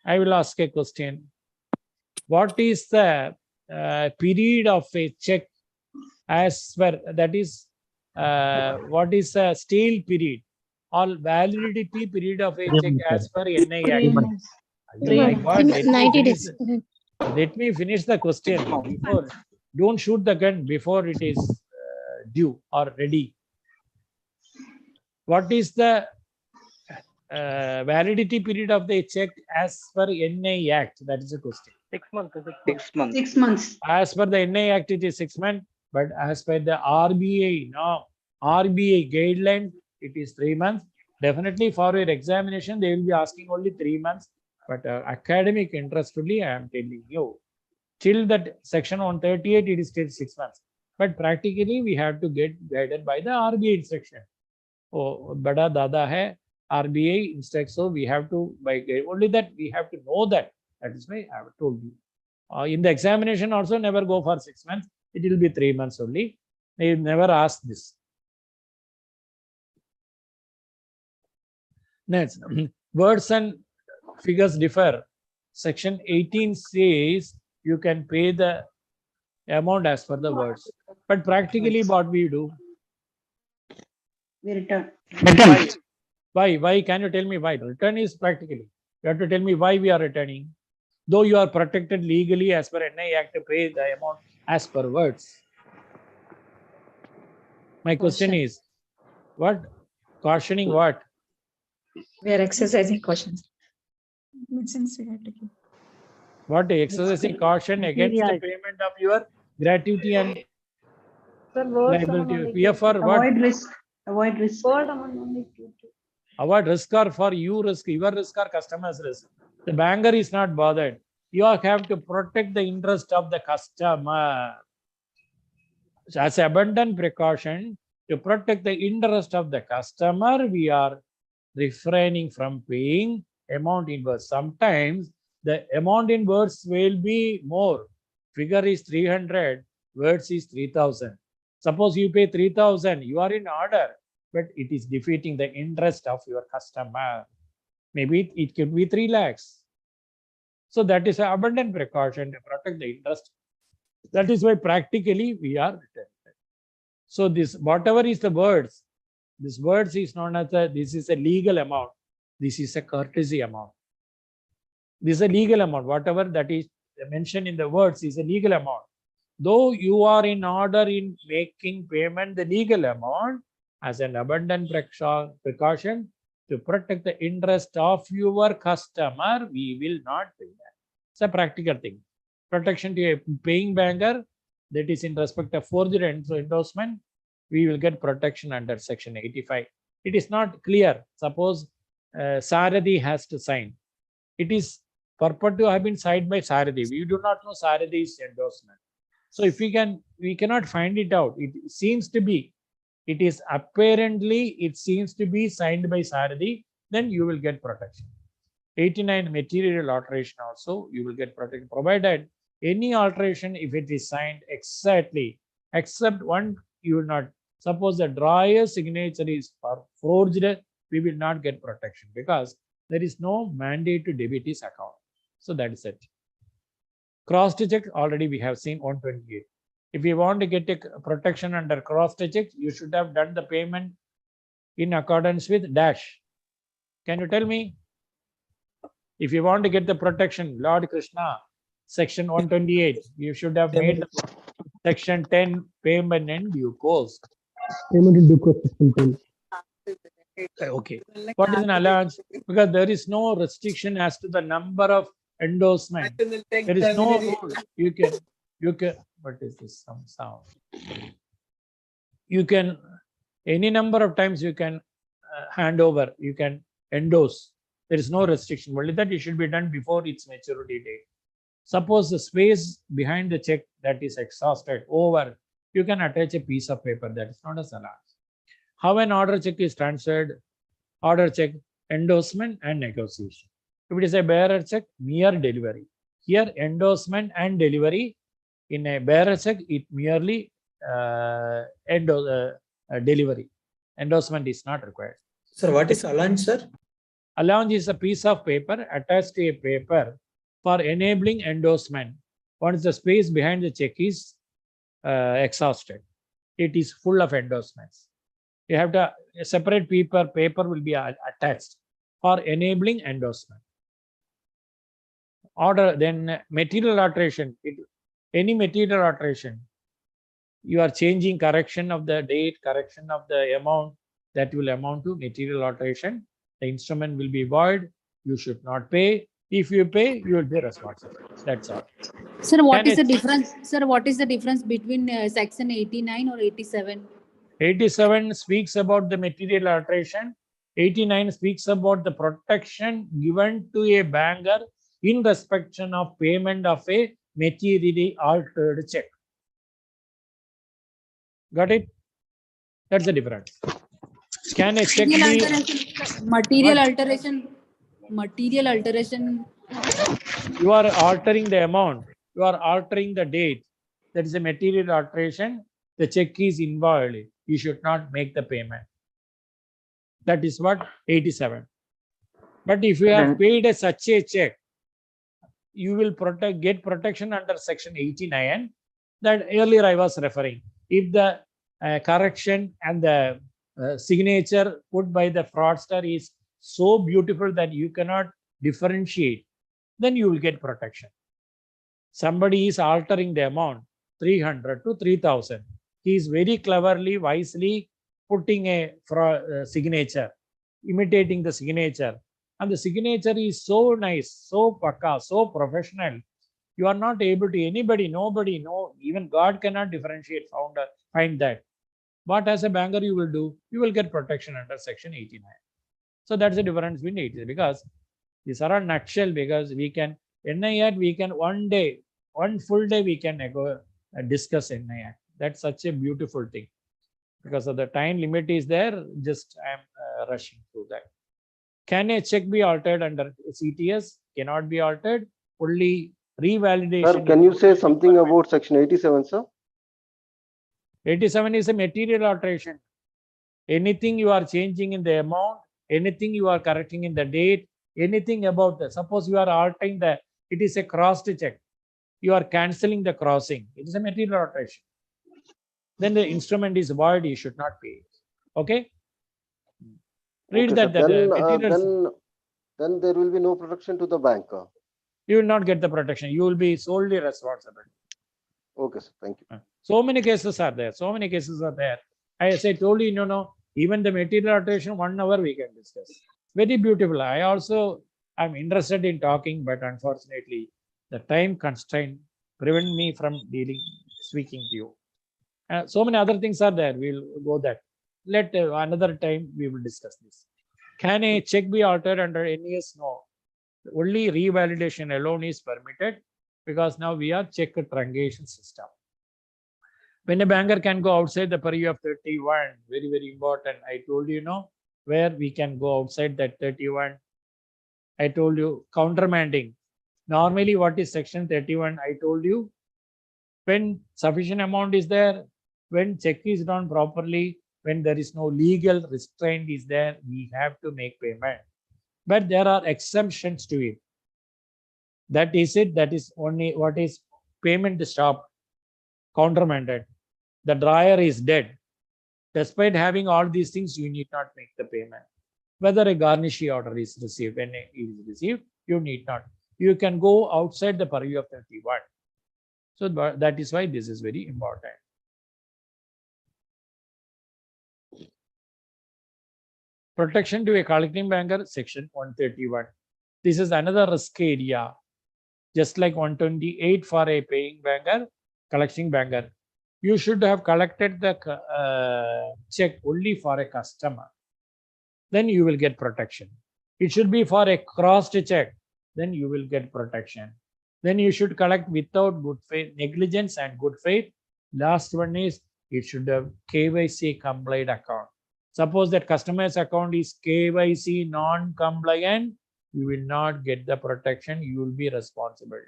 I will ask a question. What is the period of a check as per, that is, what is the stale period or validity period of a check as per NI Act? Oh my God, 90 days. let me finish the question before. Don't shoot the gun before it is due or ready. What is the validity period of the check as per NI Act? That is the question. 6 months. 6 months. As per the NI Act, it is 6 months, but as per the RBI, no, RBI guideline, it is 3 months. Definitely for your examination, they will be asking only 3 months. But academic interest only, I am telling you. Till that section 138, it is still 6 months. But practically, we have to get guided by the RBI instruction. Oh, bada dada hai, RBI instructs, so we have to, by only that, we have to know that. That is why I have told you. In the examination also, never go for 6 months. It will be 3 months only. They never ask this. Next, words and figures differ. Section 18 says you can pay the amount as per the words. But practically, what we do? We return. Why? Can you tell me why? Return is practically. You have to tell me why we are returning. Though you are protected legally as per NI Act to pay the amount as per words. My question is, what? Cautioning what? We are exercising cautions. What? Exercising caution against the payment of your gratuity and liability. Here for what? Avoid risk. Avoid risk. Avoid risk or for you risk, your risk or customer's risk. The banker is not bothered. You have to protect the interest of the customer. So as abundant precaution to protect the interest of the customer, we are refraining from paying amount in words. Sometimes the amount in words will be more. Figure is 300, words is 3,000. Suppose you pay 3,000, you are in order, but it is defeating the interest of your customer. Maybe it could be 3 lakhs. So that is an abundant precaution to protect the interest. That is why practically we are returning. So this, whatever is the words, this words is known as this is a legal amount. This is a courtesy amount. This is a legal amount. Whatever that is mentioned in the words is a legal amount. Though you are in order in making payment the legal amount as an abundant precaution to protect the interest of your customer, we will not pay that. It's a practical thing. Protection to a paying banker, that is in respect of forged endorsement, we will get protection under section 85. It is not clear. Suppose Sarathi has to sign. It is purport to have been signed by Sarathi. We do not know Sarathi's endorsement. So if we cannot find it out. It seems to be, it is apparently, it seems to be signed by Sarathi, then you will get protection. 89 material alteration also, you will get protection, provided any alteration, if it is signed exactly, except one, you will not. Suppose the drawer's signature is forged, we will not get protection because there is no mandate to debit his account. So that is it. Cross-check, already we have seen 128. If you want to get a protection under cross-check, you should have done the payment in accordance with dash. Can you tell me? If you want to get the protection, Lord Krishna, section 128, you should have made the section 10 payment in due course. Payment in due course, section 10. Okay. What is an allowance? Because there is no restriction as to the number of endorsement. There is no rule. You can, what is this? Some sound. You can, any number of times you can hand over, you can endorse. There is no restriction. Only that it should be done before its maturity date. Suppose the space behind the check that is exhausted over, you can attach a piece of paper. That is not a allowance. How an order check is transferred? Order check, endorsement and negotiation. If it is a bearer check, mere delivery. Here, endorsement and delivery. In a bearer check, it merely delivery. Endorsement is not required. Sir, what is allowance, sir? Allowance is a piece of paper attached to a paper for enabling endorsement. Once the space behind the check is exhausted, it is full of endorsements. You have to, a separate paper will be attached for enabling endorsement. Order, then material alteration, any material alteration, you are changing correction of the date, correction of the amount, that will amount to material alteration. The instrument will be void. You should not pay. If you pay, you will be responsible. That's all. Sir, what is the difference? Sir, what is the difference between section 89 or 87? 87 speaks about the material alteration. 89 speaks about the protection given to a banker in respect of payment of a materially altered check. Got it? That's the difference. Can a check be material alteration? Material alteration. You are altering the amount. You are altering the date. That is a material alteration. The check is invalid. You should not make the payment. That is what 87. But if you have paid such a check, you will get protection under section 89 that earlier I was referring. If the correction and the signature put by the fraudster is so beautiful that you cannot differentiate, then you will get protection. Somebody is altering the amount 300 to 3000. He is very cleverly, wisely putting a signature, imitating the signature. And the signature is so nice, so pakka, so professional. You are not able to, anybody, nobody, no, even God cannot differentiate, find that. What as a banker you will do? You will get protection under section 89. So that's the difference between it, because these are a nutshell, because we can, NI Act, we can one full day we can discuss NI Act. That's such a beautiful thing. Because of the time limit is there, just I am rushing through that. Can a check be altered under CTS? Cannot be altered. Only revalidation. Sir, can you say something about section 87, sir? 87 is a material alteration. Anything you are changing in the amount, anything you are correcting in the date, anything about the, suppose you are altering the, it is a crossed check. You are cancelling the crossing. It is a material alteration. then the instrument is void, you should not pay. Okay? Read Okay, that, sir. that materials, Then there will be no protection to the bank. you will not get the protection. You will be solely responsible. Okay, sir. Thank you. So many cases are there. So many cases are there. As I told you, even the material alteration, 1 hour we can discuss. Very beautiful. I'm interested in talking, but unfortunately, the time constraint prevent me from speaking to you. So many other things are there. We'll go that. Let another time we will discuss this. Can a check be altered under NES? No. Only revalidation alone is permitted because now we are check truncation system. When a banker can go outside the purview of 31, very, very important. I told you, where we can go outside that 31. I told you countermanding. Normally, what is section 31? I told you when sufficient amount is there, when check is done properly, when there is no legal restraint is there, we have to make payment. But there are exemptions to it. That is it. That is only what is payment stopped, countermanded. The dryer is dead. Despite having all these things, you need not make the payment. Whether a garnishee order is received, when it is received, you need not. You can go outside the purview of 31. So that is why this is very important. Protection to a collecting banker, section 131. This is another risk area. Just like 128 for a paying banker, collecting banker. You should have collected the check only for a customer. Then you will get protection. It should be for a crossed check. Then you will get protection. Then you should collect without good faith, negligence and good faith. Last one is it should have KYC compliant account. Suppose that customer's account is KYC non-compliant, you will not get the protection. You will be responsible.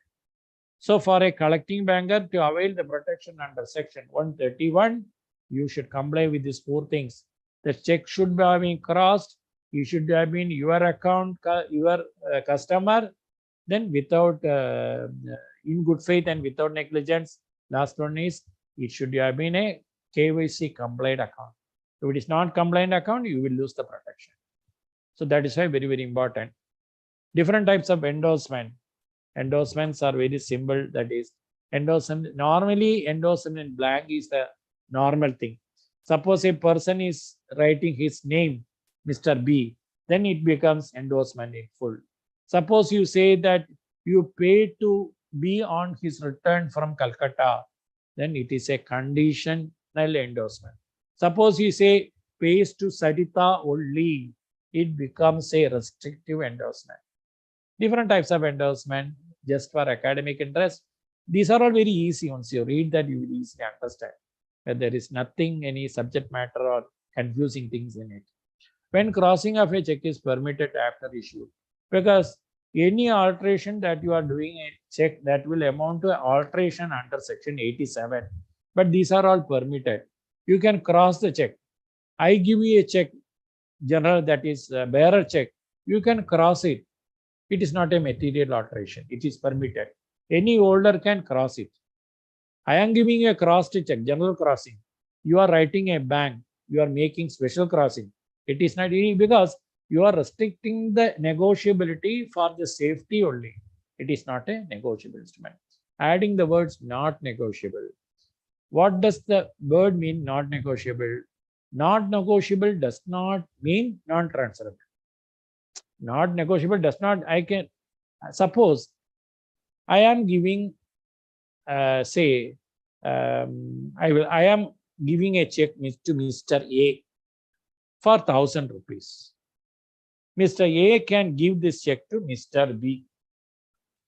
So for a collecting banker to avail the protection under section 131, you should comply with these 4 things. The check should have been crossed. You should have been your account, your customer, then without in good faith and without negligence. Last one is it should have been a KYC compliant account. If it is not compliant account, you will lose the protection. So that is why very, very important. Different types of endorsement. Endorsements are very simple. That is endorsement. Normally, endorsement in blank is the normal thing. Suppose a person is writing his name, Mr. B, then it becomes endorsement in full. Suppose you say that you pay to B on his return from Calcutta, then it is a conditional endorsement. Suppose you say pays to Sarita only, it becomes a restrictive endorsement. Different types of endorsement just for academic interest. These are all very easy. Once you read that, you will easily understand that there is nothing, any subject matter or confusing things in it. When crossing of a check is permitted after issue, because any alteration that you are doing a check, that will amount to alteration under section 87. But these are all permitted. You can cross the check. I give you a check, general, that is a bearer check. You can cross it. It is not a material alteration. It is permitted. Any holder can cross it. I am giving a crossed check, general crossing. You are writing a bank. You are making special crossing. It is not because you are restricting the negotiability for the safety only. It is not a negotiable instrument. Adding the words not negotiable. What does the word mean, not negotiable? Not negotiable does not mean non-transferable. Not negotiable does not, I can, suppose I am giving, I am giving a check to Mr. A for 1,000 rupees. Mr. A can give this check to Mr. B.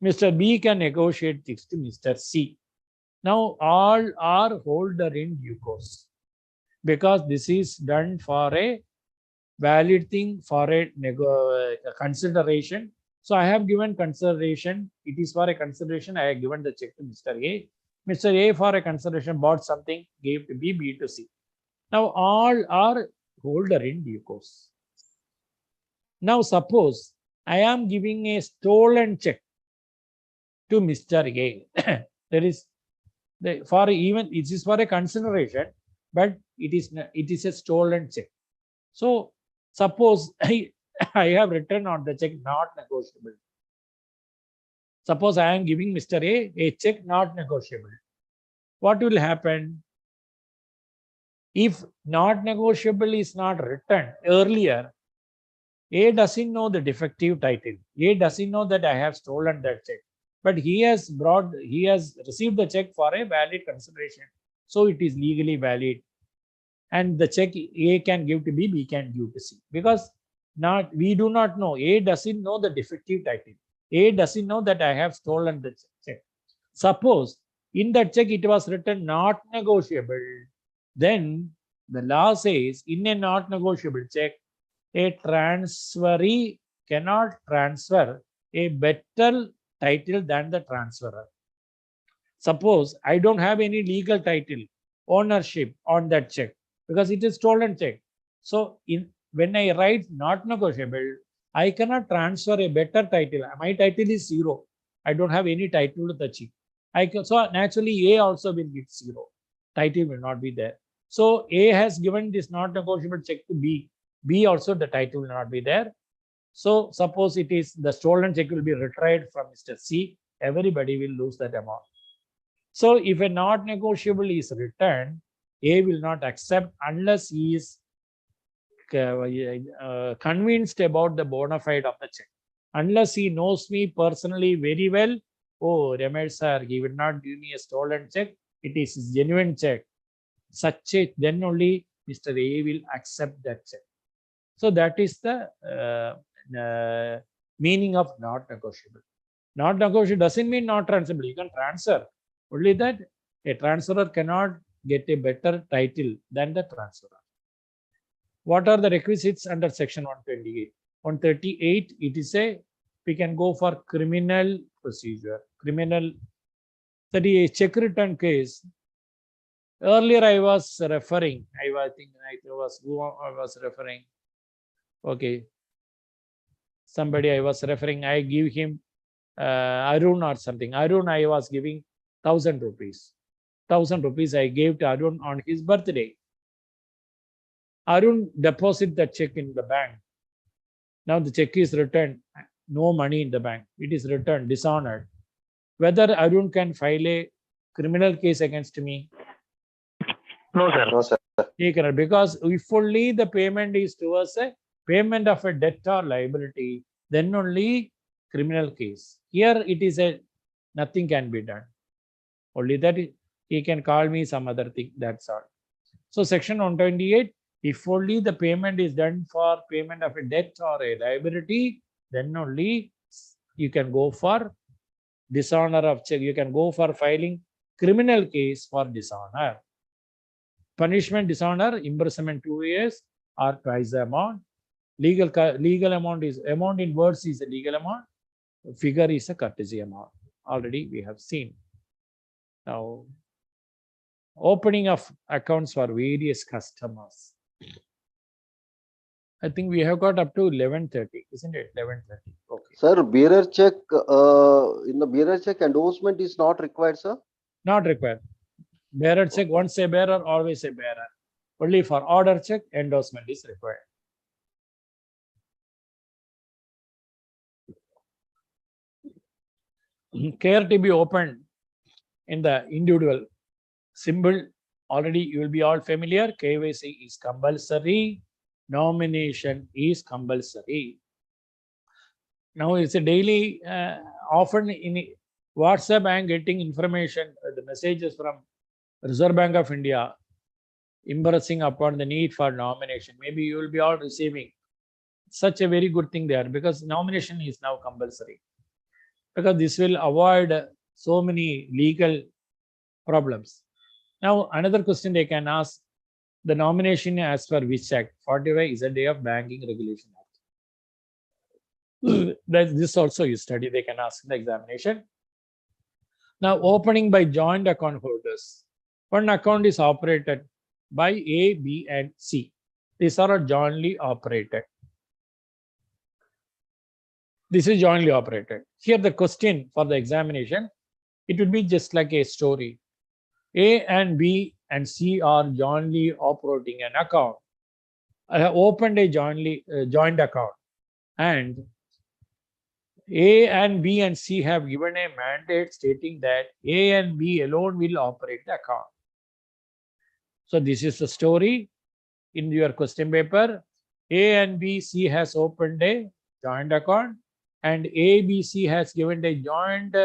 Mr. B can negotiate this to Mr. C. Now all are holder in due course, because this is done for a valid thing, for a consideration. So I have given consideration. It is for a consideration. I have given the check to Mr. A. Mr. A for a consideration bought something, gave to B, B to C. Now all are holder in due course. Now suppose I am giving a stolen check to Mr. A. There is for even it is for a consideration. but it is a stolen check. So suppose I have written on the check not negotiable. Suppose I am giving Mr. A check not negotiable. What will happen? If not negotiable is not written earlier, A doesn't know the defective title. A doesn't know that I have stolen that check. But he has received the check for a valid consideration. So it is legally valid. And the check A can give to B, B can give to C. Because we do not know. A doesn't know the defective title. A doesn't know that I have stolen the check. Suppose in that check it was written not negotiable. Then the law says in a not negotiable check, a transferee cannot transfer a better title than the transferor. Suppose I don't have any legal title, ownership on that check because it is stolen check. So when I write not negotiable, I cannot transfer a better title. My title is 0. I don't have any title to the check. So naturally A also will get 0. Title will not be there. So A has given this not negotiable check to B. B also the title will not be there. So suppose it is the stolen check will be retried from Mr. C. Everybody will lose that amount. So if a not negotiable is returned, A will not accept unless he is convinced about the bona fide of the check. Unless he knows me personally very well, oh, Ramesh sir, he will not give me a stolen check. It is his genuine check. Then only Mr. A will accept that check. So that is the meaning of not negotiable. Not negotiable doesn't mean not transferable. You can transfer. Only that a transferor cannot get a better title than the transferor. What are the requisites under section 128? 138, it is we can go for criminal procedure. Criminal, that is a check return case. Earlier I was referring, I was referring. Okay. Somebody I was referring, I give him Arun or something. Arun, I was giving 1,000 rupees. 1,000 rupees I gave to Arun on his birthday. Arun deposit the check in the bank. Now the check is returned. No money in the bank. It is returned, dishonored. Whether Arun can file a criminal case against me? No, sir. No, sir. He cannot, because if only the payment is towards a payment of a debt or liability, then only criminal case. Here it is nothing can be done. Only that he can call me some other thing, that's all. So section 128, if only the payment is done for payment of a debt or a liability, then only you can go for dishonor of check. You can go for filing criminal case for dishonor. Punishment dishonor, imprisonment 2 years or twice the amount. Legal amount in words is a legal amount. Figure is a courtesy amount. Already we have seen. Now, opening of accounts for various customers. I think we have got up to 11:30, isn't it? 11:30. Okay. Sir, bearer check, in the bearer check, endorsement is not required, sir? Not required. Bearer check, once a bearer, always a bearer. Only for order check, endorsement is required. Care to be opened in the individual symbol. Already you will be all familiar. KYC is compulsory. Nomination is compulsory. Now it's a daily, often in WhatsApp I am getting information, the messages from Reserve Bank of India impressing upon the need for nomination. Maybe you will be all receiving such a very good thing there, because nomination is now compulsory. Because this will avoid so many legal problems. Now another question they can ask, the nomination as per which act? 45 is a day of Banking Regulation Act. This also you study, they can ask in the examination. Now opening by joint account holders. One account is operated by A, B and C. These are jointly operated. This is jointly operated. Here the question for the examination, it would be just like a story. A and B and C are jointly operating an account. I have opened a joint account, and A and B and C have given a mandate stating that A and B alone will operate the account. So this is the story in your question paper. A and B, C has opened a joint account, and A, B, C has given a joint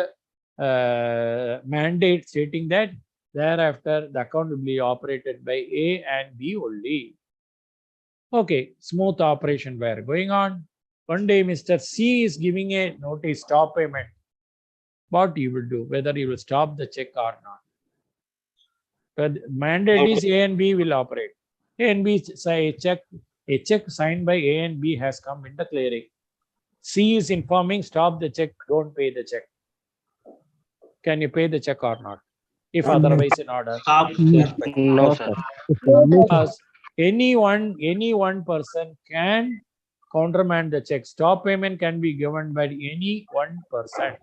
mandate stating that thereafter the account will be operated by A and B only. Okay, smooth operation were going on. One day Mr. C is giving a notice, stop payment. What you will do, whether you will stop the check or not. But mandate is A and B will operate. A and B say a check signed by A and B has come in the clearing. C is informing, stop the check, don't pay the check. Can you pay the check or not? If otherwise in order. No, sir. Because any one person can countermand the check. Stop payment can be given by any one person.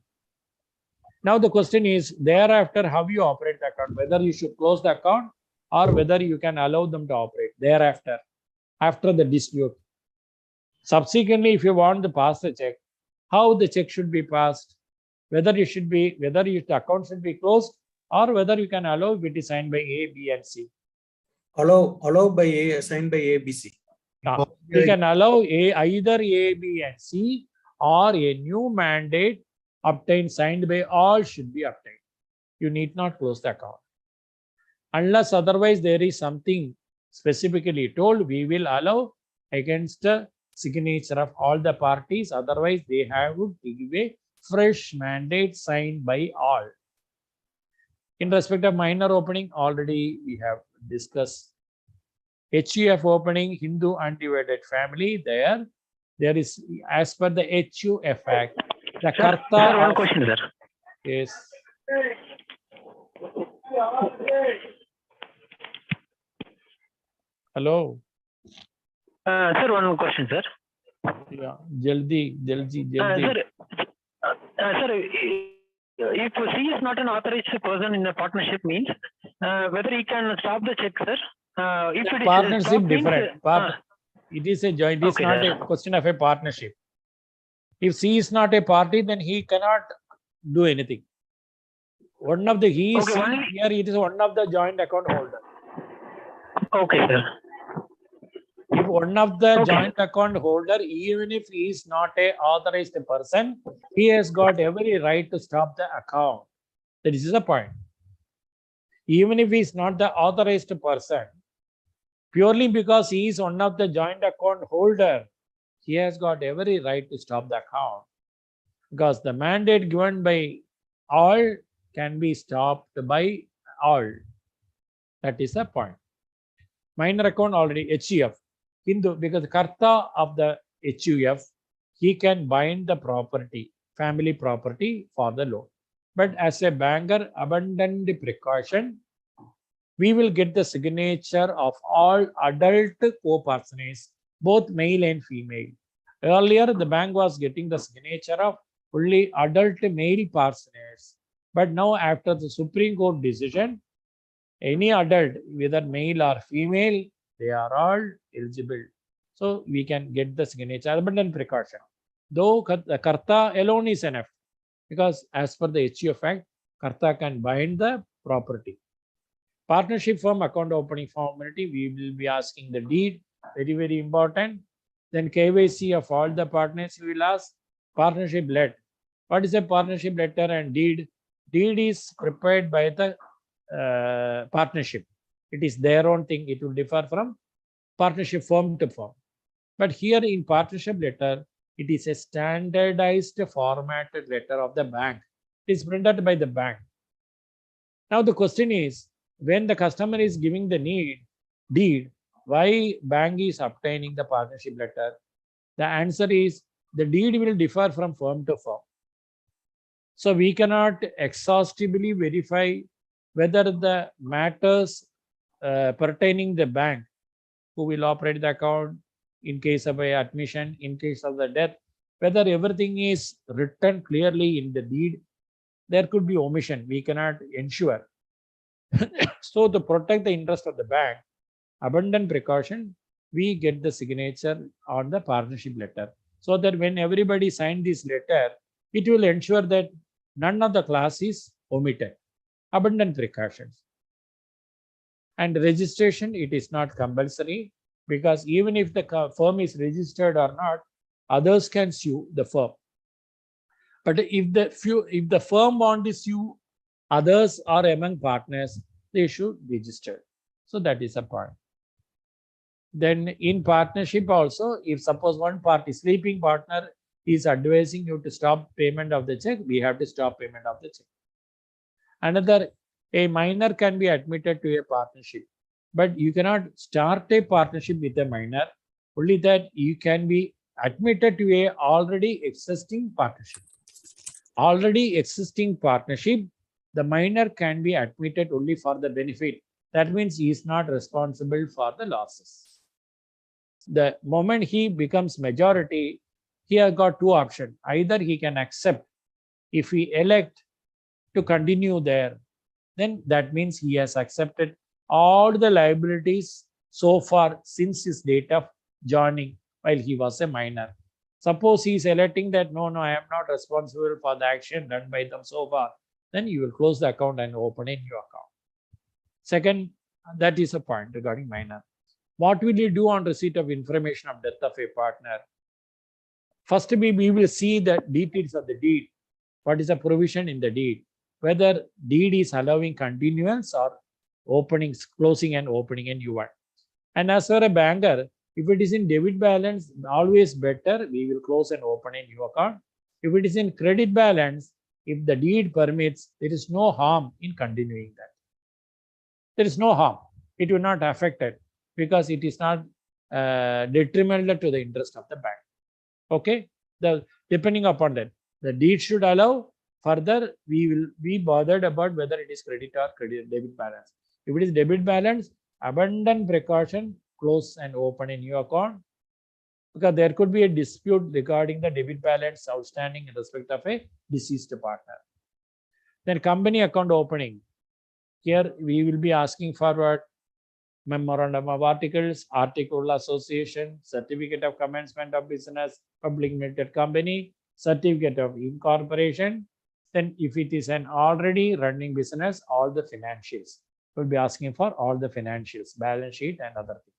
Now the question is, thereafter, how you operate the account? Whether you should close the account or whether you can allow them to operate thereafter, after the dispute. Subsequently, if you want to pass the check, how the check should be passed, whether the account should be closed or whether you can allow if it is signed by A, B, and C. Allow by A, signed by A, B, C. You can allow either A, B, and C, or a new mandate obtained, signed by all should be obtained. You need not close the account. Unless otherwise there is something specifically told, we will allow against the signature of all the parties. Otherwise, they have to give a fresh mandate signed by all. In respect of minor opening, already we have discussed. HUF opening, Hindu undivided family, there is, as per the HUF Act, the Karta. Sir, one question, sir. Yes. Hello. Sir, one question, sir. Yeah, jaldi. Sir, if C is not an authorized person in a partnership means, whether he can stop the check, sir? If it is Partnership stop means, different. It is a joint. It is Okay, not sir. a question of a partnership. If C is not a party, then he cannot do anything. One of the he is Okay, only- here. It is one of the joint account holder. Okay, sir. If one of the Okay. joint account holder, even if he is not a authorized person, he has got every right to stop the account. That is the point. Even if he is not the authorized person, purely because he is one of the joint account holder, he has got every right to stop the account. Because the mandate given by all can be stopped by all. That is the point. Minor account already HUF. Hindu, because the Karta of the HUF, he can bind the property, family property for the loan. But as a banker, abundant precaution, we will get the signature of all adult co-personages, both male and female. Earlier, the bank was getting the signature of only adult male personages. But now, after the Supreme Court decision, any adult, whether male or female, they are all eligible. So we can get the signature, abundant precaution. Though the Karta alone is enough, because as per the HUF Act, Karta can bind the property. Partnership firm account opening formality, we will be asking the deed, very, very important. Then KYC of all the partners, we will ask partnership letter. What is a partnership letter and deed? Deed is prepared by the partnership. It is their own thing. It will differ from partnership firm to firm. But here in partnership letter, it is a standardized formatted letter of the bank. It is printed by the bank. Now the question is, when the customer is giving the deed, why bank is obtaining the partnership letter? The answer is the deed will differ from firm to firm. So we cannot exhaustively verify whether the matters pertaining the bank who will operate the account in case of a admission, in case of the death, whether everything is written clearly in the deed. There could be omission. We cannot ensure. So to protect the interest of the bank, abundant precaution, we get the signature on the partnership letter, so that when everybody sign this letter, it will ensure that none of the clause is omitted. Abundant precautions. And registration, it is not compulsory, because even if the firm is registered or not, others can sue the firm. But if the firm want to sue others or among partners, they should register. So that is a point. Then in partnership also, if suppose one party, sleeping partner, is advising you to stop payment of the check, we have to stop payment of the check. Another, a minor can be admitted to a partnership, but you cannot start a partnership with a minor, only that you can be admitted to a already existing partnership. Already existing partnership, the minor can be admitted only for the benefit. That means he is not responsible for the losses. The moment he becomes majority, he has got two options. Either he can accept, if he elect to continue there, then that means he has accepted all the liabilities so far since his date of joining while he was a minor. Suppose he is electing that no, I am not responsible for the action done by them so far, then you will close the account and open a new account. Second, that is a point regarding minor. What will you do on receipt of information of death of a partner? First, we will see the details of the deed. What is the provision in the deed? Whether deed is allowing continuance or openings, closing and opening a new one. And as for a banker, if it is in debit balance, always better, we will close and open a new account. If it is in credit balance, if the deed permits, there is no harm in continuing that. There is no harm. It will not affect it, because it is not detrimental to the interest of the bank. Okay, depending upon that, the deed should allow. Further, we will be bothered about whether it is credit or debit balance. If it is debit balance, abundant precaution, close and open a new account, because there could be a dispute regarding the debit balance outstanding in respect of a deceased partner. Then company account opening. Here we will be asking for what? Memorandum of articles, article association, certificate of commencement of business, public limited company, certificate of incorporation. Then if it is an already running business, all the financials. We'll be asking for all the financials, balance sheet and other things.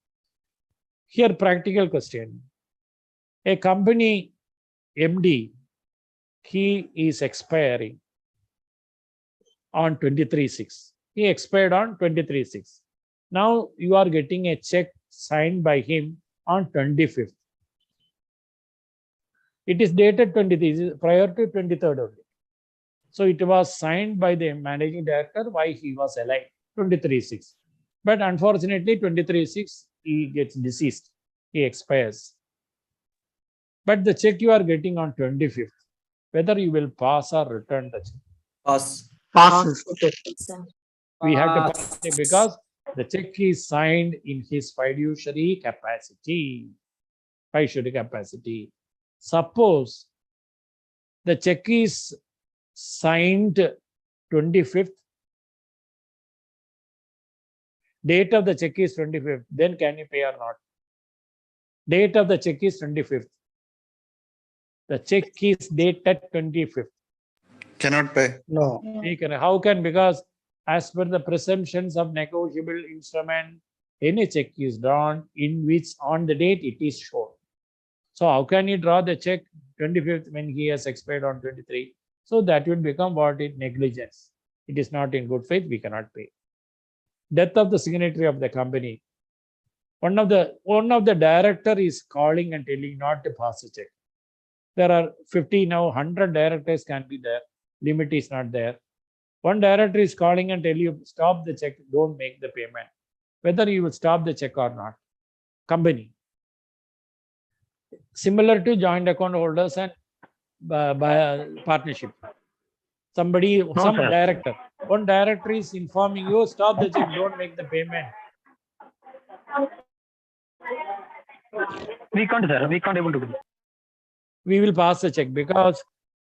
Here, practical question. A company MD, he is expiring on 23/6. He expired on 23/6. Now you are getting a check signed by him on 25th. It is dated 23, prior to 23rd only. So it was signed by the managing director while he was alive, 23/6. But unfortunately, 23/6, he gets deceased. He expires. But the check you are getting on 25th, whether you will pass or return the check. Pass. Passes. We have to pass it because the check is signed in his fiduciary capacity. Fiduciary capacity. Suppose the check is signed 25th, date of the check is 25th, then can you pay or not? Date of the check is 25th. The check is dated 25th. Cannot pay. No. How can? Because as per the presumptions of negotiable instrument, any check is drawn in which on the date it is shown. So how can you draw the check 25th when he has expired on 23? So that will become what is negligence. It is not in good faith, we cannot pay. Death of the signatory of the company. One of the director is calling and telling not to pass a check. There are 50 now, 100 directors can be there. Limit is not there. One director is calling and tell you, stop the check, don't make the payment. Whether you will stop the check or not. Company. Similar to joint account holders and partnership. Some director. One director is informing you, stop the check, don't make the payment. We can't, sir. We can't able to do. We will pass the check because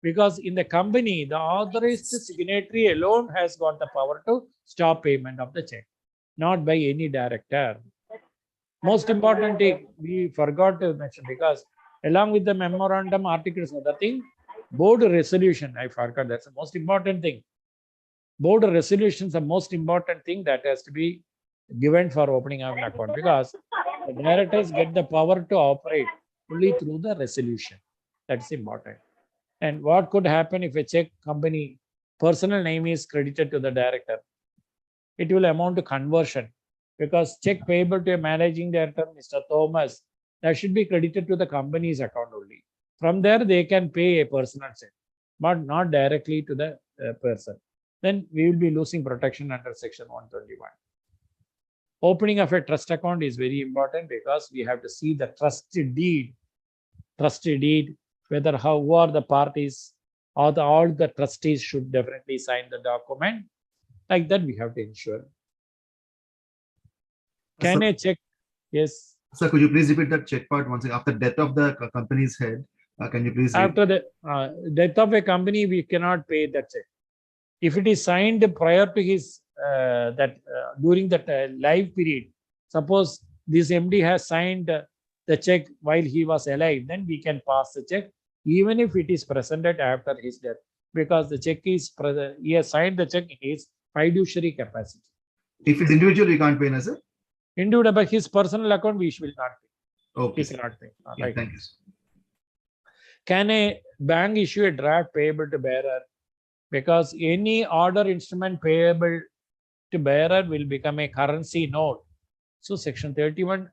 Because in the company, the authorized signatory alone has got the power to stop payment of the check, not by any director. Most important thing we forgot to mention, because along with the memorandum articles, other thing, board resolution, I forgot, that's the most important thing. Board resolution is the most important thing that has to be given for opening of an account, because the directors get the power to operate only through the resolution. That's important. And what could happen if a check company personal name is credited to the director? It will amount to conversion, because check payable to a managing director, Mr. Thomas, that should be credited to the company's account only. From there, they can pay a personal check, but not directly to the person. Then we will be losing protection under section 121. Opening of a trust account is very important, because we have to see the trust deed, whether who are the parties, or all the trustees should definitely sign the document. Like that, we have to ensure. Can Sir- a check? Yes. Sir, could you please repeat that check part once again? After death of the company's head, can you please? After the death of a company, we cannot pay that check. If it is signed prior to his during that live period, suppose this MD has signed the check while he was alive, then we can pass the check, even if it is presented after his death, because the check is he has signed the check in his fiduciary capacity. If it's individual, we can't pay, na, sir? Individual, but his personal account, we will not pay. Okay. He cannot pay. Yeah, Right. thank you, sir. Can a bank issue a draft payable to bearer? Because any order instrument payable to bearer will become a currency note. So section 31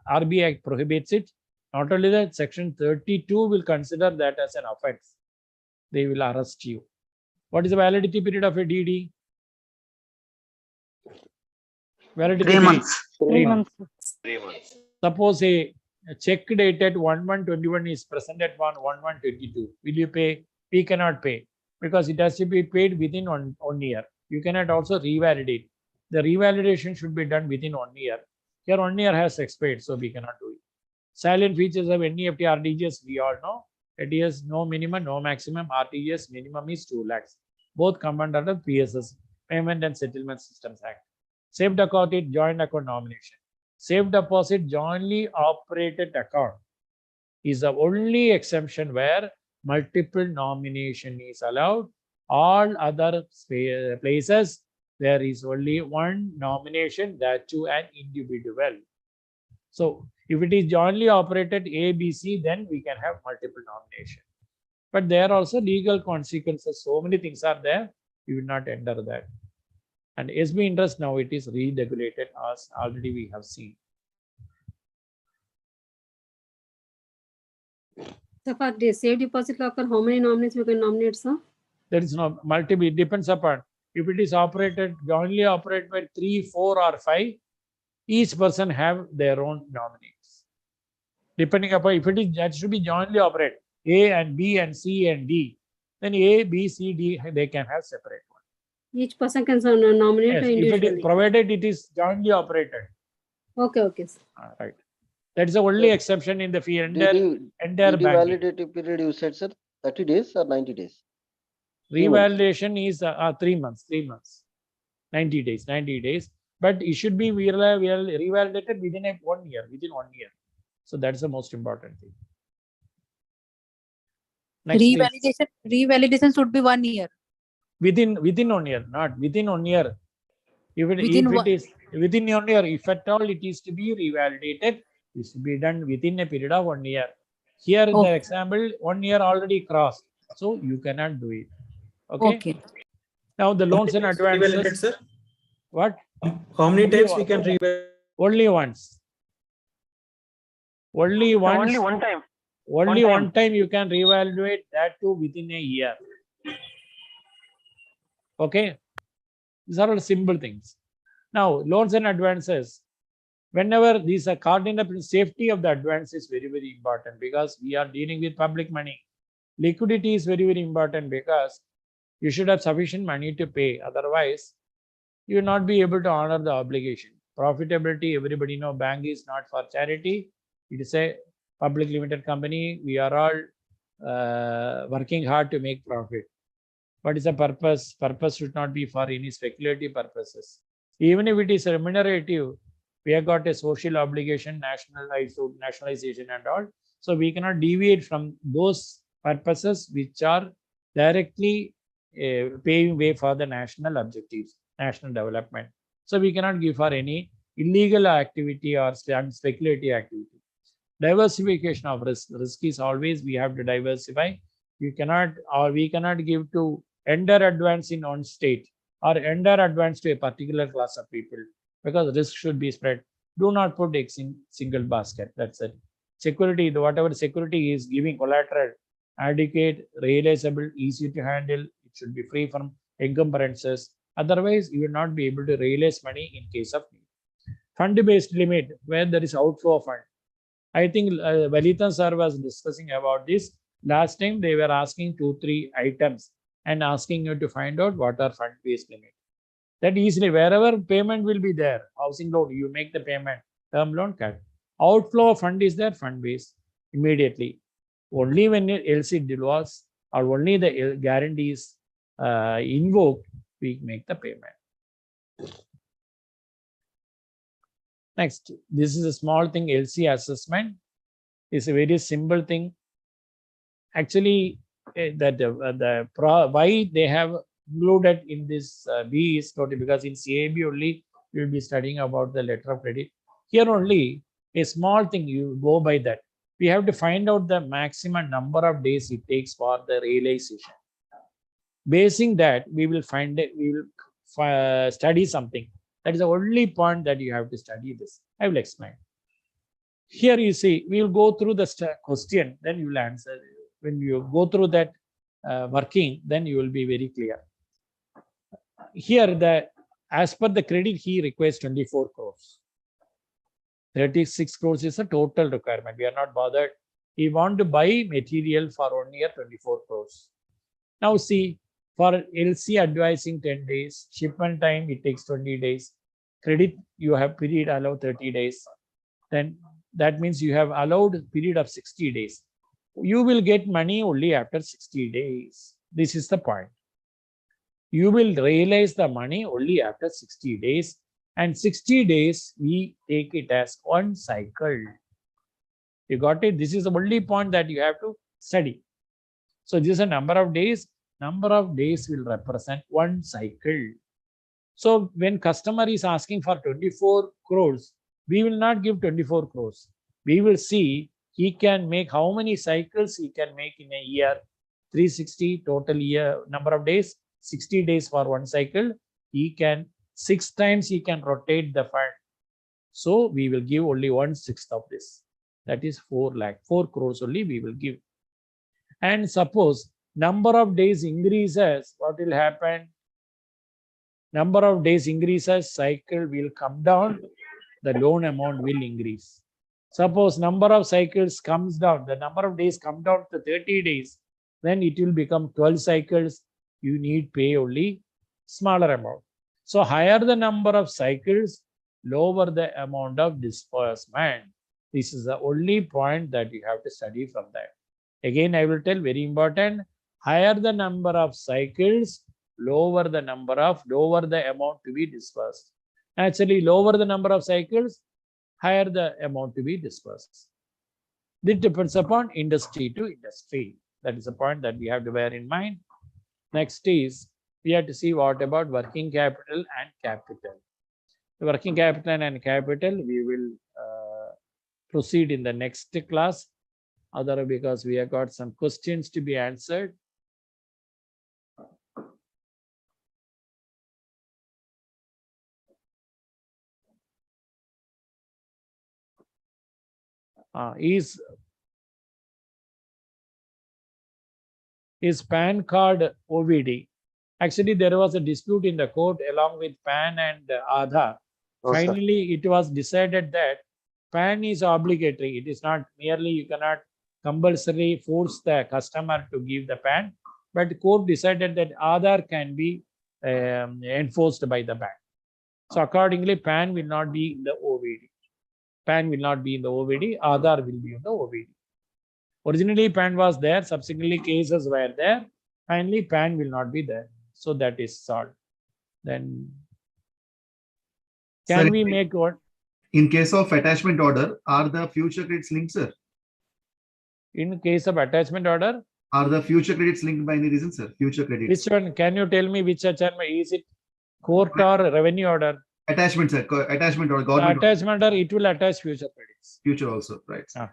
RBI Act prohibits it. Not only that, section 32 will consider that as an offense. They will arrest you. What is the validity period of a DD? Validity 3 period? months. 3 months. 3 months. Suppose a check dated 11/21 is presented on 11/22. Will you pay? We cannot pay, because it has to be paid within one year. You cannot also revalidate. The revalidation should be done within 1 year. Here 1 year has expired, so we cannot do it. Salient features of NEFT RTGS, we all know. It is no minimum, no maximum. RTGS minimum is 2 lakhs. Both come under the PSS, Payment and Settlement Systems Act. Safe deposit, joint account nomination. Safe deposit, jointly operated account is the only exemption where multiple nomination is allowed. All other places, there is only one nomination, that too an individual. So if it is jointly operated A, B, C, then we can have multiple nomination. But there are also legal consequences. So many things are there. We will not enter that. And SB interest now it is re-regulated, as already we have seen. So for the safe deposit locker, how many nominees we can nominate, sir? There is no multiple, it depends upon if it is operated, jointly operated by 3, 4 or 5, each person have their own nominees. Depending upon if it is, that should be jointly operated, A and B and C and D. Then A, B, C, D, they can have separate one. Each person can nominate Yes, if it individually. is provided it is jointly operated. Okay, okay, sir. Right. That is the only exception in the fee entire DD banking. validity period you said, sir, 30 days or 90 days? Revalidation is 3 months, 3 months, 90 days, 90 days. But it should be revalidated within 1 year, within 1 year. So that's the most important thing. Next, please. Revalidation should be 1 year. Within 1 year, not within 1 year. If it is within 1 year, if at all it is to be revalidated, it should be done within a period of 1 year. Here in the example, 1 year already crossed, so you cannot do it. Okay. Now the loans and advances. Sir? What? How many times we can revalidate? Only once. Only once. Only one time. Only one time you can reevaluate, that too within a year. Okay. These are all simple things. Now, loans and advances. Whenever these are cardinal, safety of the advance is very, very important, because we are dealing with public money. Liquidity is very, very important, because you should have sufficient money to pay. Otherwise, you will not be able to honor the obligation. Profitability, everybody know bank is not for charity. It is a public limited company. We are all working hard to make profit. What is the purpose? Purpose should not be for any speculative purposes. Even if it is remunerative, we have got a social obligation, nationalization and all. So we cannot deviate from those purposes which are directly paving way for the national objectives, national development. So we cannot give for any illegal activity or speculative activity. Diversification of risk. Risk is always we have to diversify. You cannot, or we cannot give to enter advance in one state or enter advance to a particular class of people, because risk should be spread. Do not put eggs in single basket. That's it. Security, whatever security is giving collateral, adequate, realizable, easy to handle. It should be free from encumbrances. Otherwise, you will not be able to realize money in case of need. Fund-based limit, where there is outflow of fund. I think Valithan sir was discussing about this. Last time they were asking 2-3 items and asking you to find out what are fund-based limit. That easily, wherever payment will be there, housing loan, you make the payment, term loan, cut. Outflow of fund is there, fund-based, immediately. Only when LC defaults or only the guarantee is invoked, we make the payment. Next, this is a small thing, LC assessment. It's a very simple thing. Actually, why they have included in this B is totally because in CAB only you will be studying about the letter of credit. Here only a small thing, you go by that. We have to find out the maximum number of days it takes for the realization. Basing that, we will find it, we will study something. That is the only point that you have to study this. I will explain. Here you see, we will go through the question, then you will answer. When you go through that working, then you will be very clear. Here, as per the credit, he requires 24 crores. 36 crores is a total requirement. We are not bothered. He want to buy material for 1 year, 24 crores. Now see, for LC advising 10 days, shipment time, it takes 20 days. Credit, you have period allow 30 days. Then that means you have allowed period of 60 days. You will get money only after 60 days. This is the point. You will realize the money only after 60 days. And 60 days, we take it as one cycle. You got it? This is the only point that you have to study. So this is a number of days. Number of days will represent one cycle. So when customer is asking for 24 crores, we will not give 24 crores. We will see he can make how many cycles he can make in a year. 360 total year number of days, 60 days for one cycle. He can 6 times he can rotate the fund. So we will give only 1/6 of this. That is 4 lakh. 4 crores only we will give. And suppose number of days increases, what will happen? Number of days increases, cycle will come down, the loan amount will increase. Suppose number of cycles comes down, the number of days come down to 30 days, then it will become 12 cycles. You need pay only smaller amount. So higher the number of cycles, lower the amount of disbursement. This is the only point that you have to study from that. Again, I will tell, very important, higher the number of cycles, lower the amount to be disbursed. Actually, lower the number of cycles, higher the amount to be disbursed. This depends upon industry to industry. That is a point that we have to bear in mind. Next is, we have to see what about working capital and capital. The working capital and capital, we will proceed in the next class. Other, because we have got some questions to be answered. Is PAN card OVD? Actually, there was a dispute in the court along with PAN and Aadhaar. No, sir. Finally, it was decided that PAN is obligatory. It is not merely, you cannot compulsory force the customer to give the PAN, but the court decided that Aadhaar can be enforced by the bank. So accordingly, PAN will not be in the OVD. PAN will not be in the OVD. Aadhaar will be in the OVD. Originally PAN was there, subsequently cases were there. Finally, PAN will not be there. So that is solved. Then can Sir, we make what? in case of attachment order, are the future credits linked, sir? In case of attachment order, Are the future credits linked by any reason, sir? Future credits. which one? Can you tell me which attachment? Is it court or revenue order? Attachment, sir. Attachment or The government order. attachment order, it will attach future credits. Future also, right? Ah.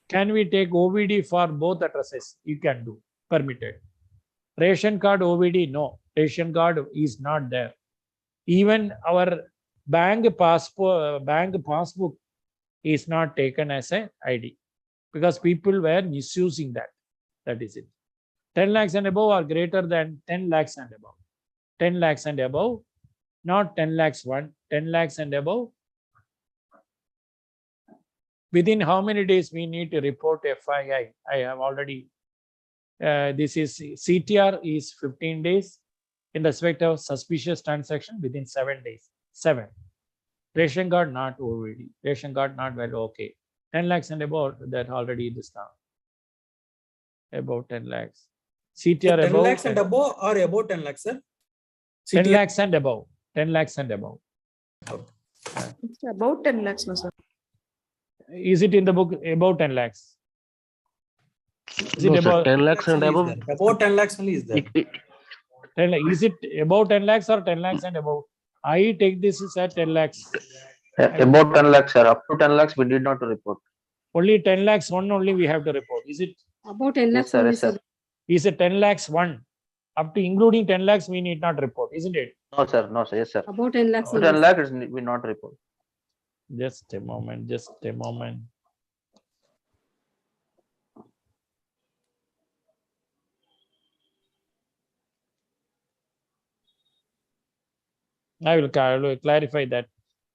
Can we take OVD for both addresses? You can do, permitted. Ration card OVD, no. Ration card is not there. Even our bank passbook is not taken as a ID because people were misusing that. That is it. 10 lakhs and above are greater than 10 lakhs and above. 10 lakhs and above, not 10 lakhs 1, 10 lakhs and above. Within how many days we need to report FII? I have already, this is CTR is 15 days in respect of suspicious transaction within 7 days. 7. Ration card not OVD. Ration card not well, okay. 10 lakhs and above, that already this now. About 10 lakhs. CTR 10 above. lakhs and above or above 10 lakhs, sir? 10 CTR lakhs and above. 10 lakhs and above. It's about 10 lakhs, no, sir. Is it in the book about 10 lakhs? Is it No, sir, about 10 lakhs and only is above. there. Above 10 lakhs only is there. 10 lakhs? Is it about 10 lakhs or 10 lakhs and above? I take this as at 10 lakhs. About 10 lakhs, sir. Up to 10 lakhs, we did not report. Only 10 lakhs one only we have to report. Is it? About 10 Yes, lakhs sir. only, Yes, sir. sir. Is it 10 lakhs one? Up to including 10 lakhs we need not report, isn't it? No, sir. No, sir. Yes, sir. About 10 lakhs Up to only. 10 lakhs, we not report. Just a moment, just a moment. I will clarify that.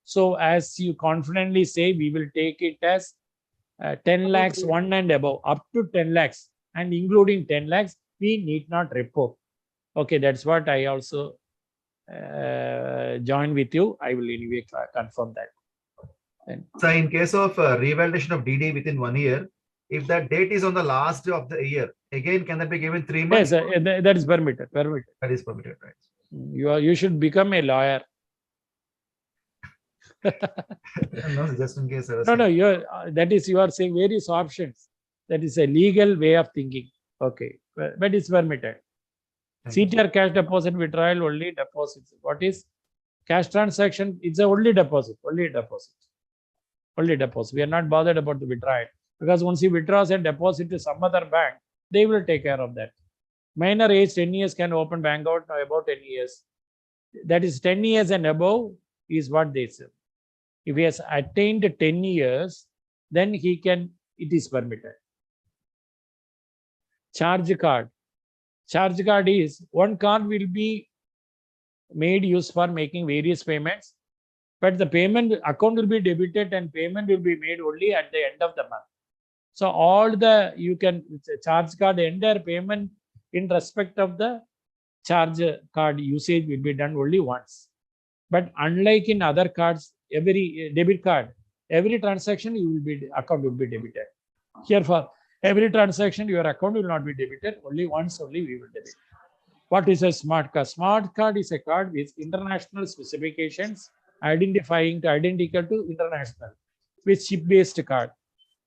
So as you confidently say, we will take it as 10 lakhs one and above, up to 10 lakhs and including 10 lakhs, we need not report. Okay, that's what I also join with you. I will anyway confirm that. Then, So in case of revalidation of DD within 1 year, if that date is on the last day of the year, again, can that be given 3 months? yes, that is permitted. That is permitted, right? You should become a lawyer. No, just in case. No, that is, you are saying various options. That is a legal way of thinking. Okay, but it's permitted. CTR cash deposit withdrawal only deposits. What is cash transaction? It's a only deposit. Only deposit. We are not bothered about the withdrawal because once he withdraws and deposit to some other bank, they will take care of that. Minor age 10 years can open bank account now about 10 years. That is 10 years and above is what they say. If he has attained 10 years, then he can, it is permitted. Charge card. Charge card is one card will be made use for making various payments, but the payment account will be debited and payment will be made only at the end of the month. So all the, you can charge card, the entire payment in respect of the charge card usage will be done only once. But unlike in other cards, every debit card, every transaction you will be, account will be debited. Here for every transaction, your account will not be debited, only once only we will debit. What is a smart card? Smart card is a card with international specifications identifying to identical to international with chip-based card.